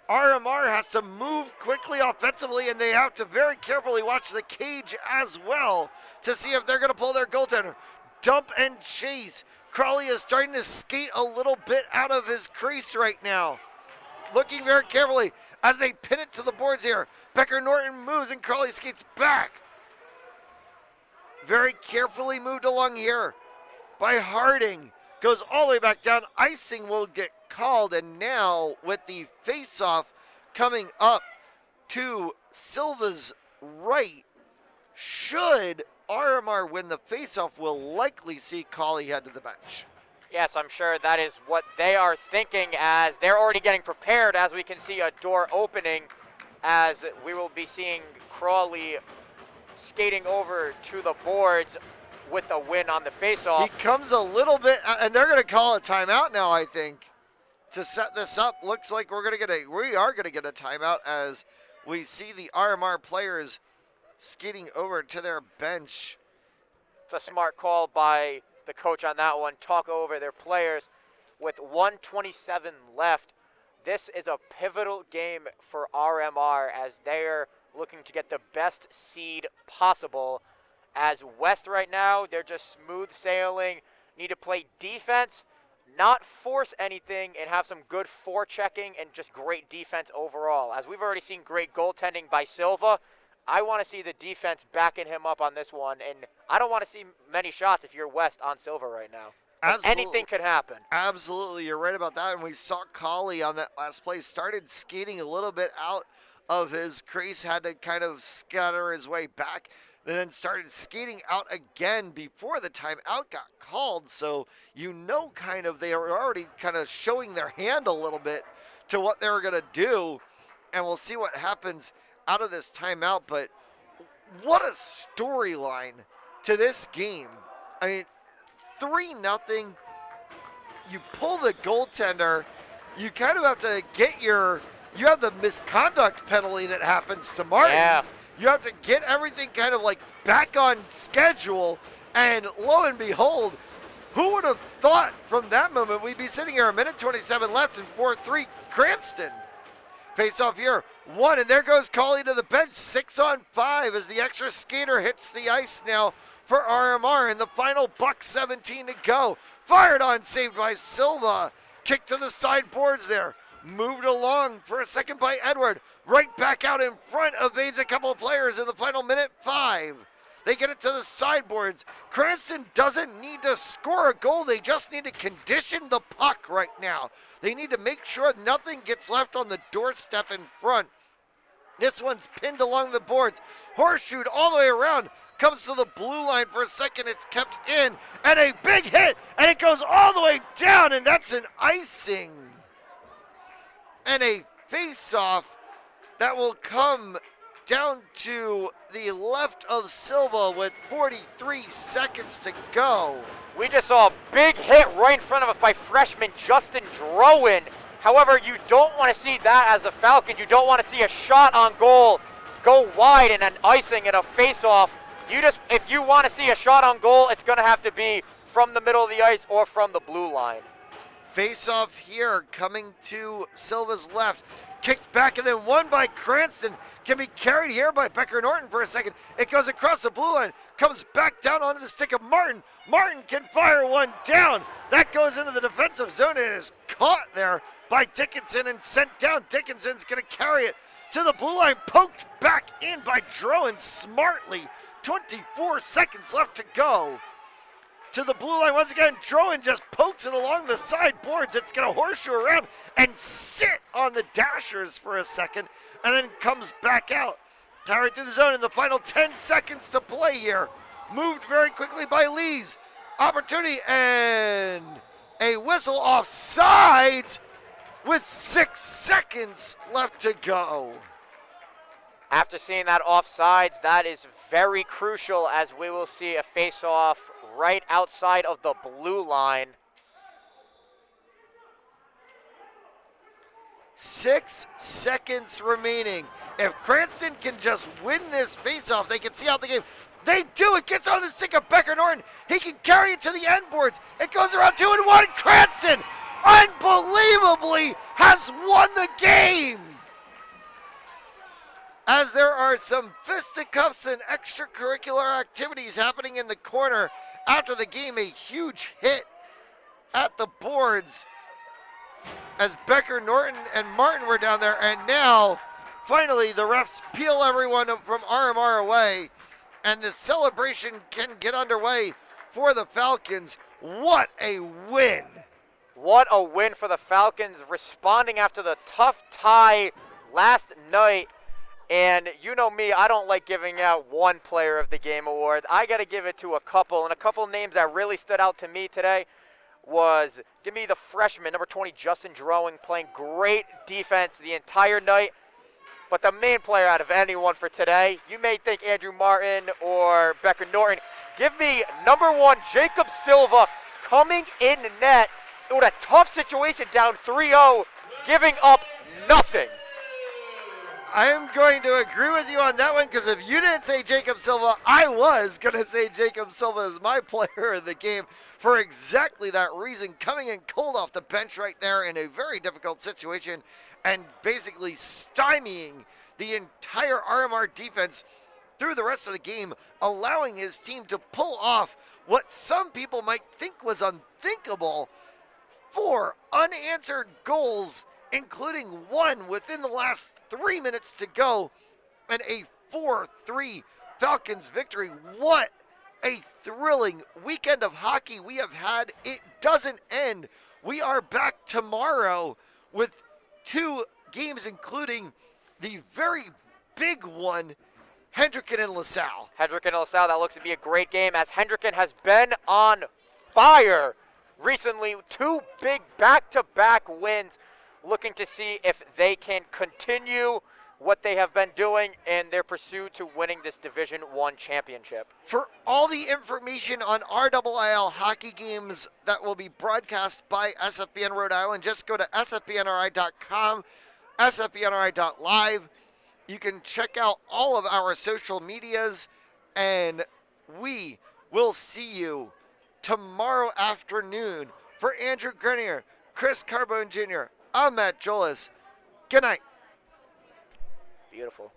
RMR has to move quickly offensively, and they have to very carefully watch the cage as well to see if they're going to pull their goaltender. Dump and chase. Crawley is starting to skate a little bit out of his crease right now. Looking very carefully as they pin it to the boards here. Becker Norton moves and Crawley skates back. Very carefully moved along here by Harding. Goes all the way back down. Icing will get called, and now with the face-off coming up to Silva's right, should RMR win the face-off, will likely see Cawley head to the bench.
Yes, I'm sure that is what they are thinking, as they're already getting prepared, as we can see a door opening, as we will be seeing Crawley skating over to the boards with a win on the faceoff.
He comes a little bit, and they're going to call a timeout now, I think, to set this up. Looks like we are going to get a timeout as we see the RMR players skating over to their bench.
It's a smart call by the coach on that one. Talk over their players with 1:27 left. This is a pivotal game for RMR as they're looking to get the best seed possible. As West right now, they're just smooth sailing, need to play defense, not force anything, and have some good forechecking and just great defense overall. As we've already seen great goaltending by Silva, I want to see the defense backing him up on this one, and I don't want to see many shots if you're West on Silva right now. Anything could happen.
Absolutely, you're right about that. And we saw Cawley on that last play started skating a little bit out of his crease, had to kind of scatter his way back, and then started skating out again before the timeout got called. So kind of they were already kind of showing their hand a little bit to what they were going to do, and we'll see what happens out of this timeout. But what a storyline to this game. I mean, 3-0, you pull the goaltender, you kind of have to get you have the misconduct penalty that happens to Martin.
Yeah.
You have to get everything kind of like back on schedule, and lo and behold, who would have thought from that moment we'd be sitting here 1:27 left and 4-3 Cranston. Face off here, 1, and there goes Cawley to the bench, 6-on-5 as the extra skater hits the ice now for RMR in the final $1:17 to go. Fired on, saved by Silva. Kick to the sideboards there. Moved along for a second by Edward. Right back out in front, evades a couple of players in the final 1:05. They get it to the sideboards. Cranston doesn't need to score a goal. They just need to condition the puck right now. They need to make sure nothing gets left on the doorstep in front. This one's pinned along the boards. Horseshoed all the way around. Comes to the blue line for a second. It's kept in. And a big hit. And it goes all the way down. And that's an icing. And a face-off that will come down to the left of Silva with 43 seconds to go.
We just saw a big hit right in front of us by freshman Justin Drowen. However, you don't want to see that as a Falcon. You don't want to see a shot on goal go wide and an icing and a face-off. If you want to see a shot on goal, it's going to have to be from the middle of the ice or from the blue line.
Face-off here coming to Silva's left. Kicked back and then won by Cranston. Can be carried here by Becker Norton for a second. It goes across the blue line. Comes back down onto the stick of Martin. Martin can fire one down. That goes into the defensive zone and is caught there by Dickinson and sent down. Dickinson's going to carry it to the blue line. Poked back in by Drowen smartly. 24 seconds left to go. To the blue line once again. Drowen just pokes it along the sideboards. It's going to horseshoe around and sit on the dashers for a second and then comes back out. Carried through the zone in the final 10 seconds to play here. Moved very quickly by Lees. Opportunity and a whistle offsides with 6 seconds left to go.
After seeing that offsides, that is very crucial as we will see a face-off right outside of the blue line.
6 seconds remaining. If Cranston can just win this face-off, they can see out the game. They do. It gets on the stick of Becker Norton. He can carry it to the end boards. It goes around 2-1. Cranston, unbelievably, has won the game. As there are some fisticuffs and extracurricular activities happening in the corner after the game, a huge hit at the boards as Becker Norton and Martin were down there, and now finally the refs peel everyone from RMR away and the celebration can get underway for the Falcons. What a win!
What a win for the Falcons, responding after the tough tie last night. And you know me, I don't like giving out one player of the game award. I got to give it to a couple, and a couple names that really stood out to me today was, give me the freshman, number 20, Justin Drowen, playing great defense the entire night. But the main player out of anyone for today, you may think Andrew Martin or Becker Norton. Give me number 1, Jacob Silva, coming in net with a tough situation, down 3-0, giving up nothing.
I am going to agree with you on that one, because if you didn't say Jacob Silva, I was going to say Jacob Silva is my player of the game for exactly that reason. Coming in cold off the bench right there in a very difficult situation and basically stymieing the entire RMR defense through the rest of the game, allowing his team to pull off what some people might think was unthinkable. 4 unanswered goals, including one within the last 3 minutes to go, and a 4-3 Falcons victory. What a thrilling weekend of hockey we have had. It doesn't end. We are back tomorrow with 2 games, including the very big one, Hendricken and LaSalle.
Hendricken and LaSalle, that looks to be a great game, as Hendricken has been on fire recently. 2 big back-to-back wins, looking to see if they can continue what they have been doing in their pursuit to winning this Division I championship.
For all the information on RIIL hockey games that will be broadcast by SFBN Rhode Island, just go to sfbnri.com, sfbnri.live. You can check out all of our social medias, and we will see you tomorrow afternoon. For Andrew Grenier, Chris Carbone Jr., I'm Matt Jolis. Good night.
Beautiful.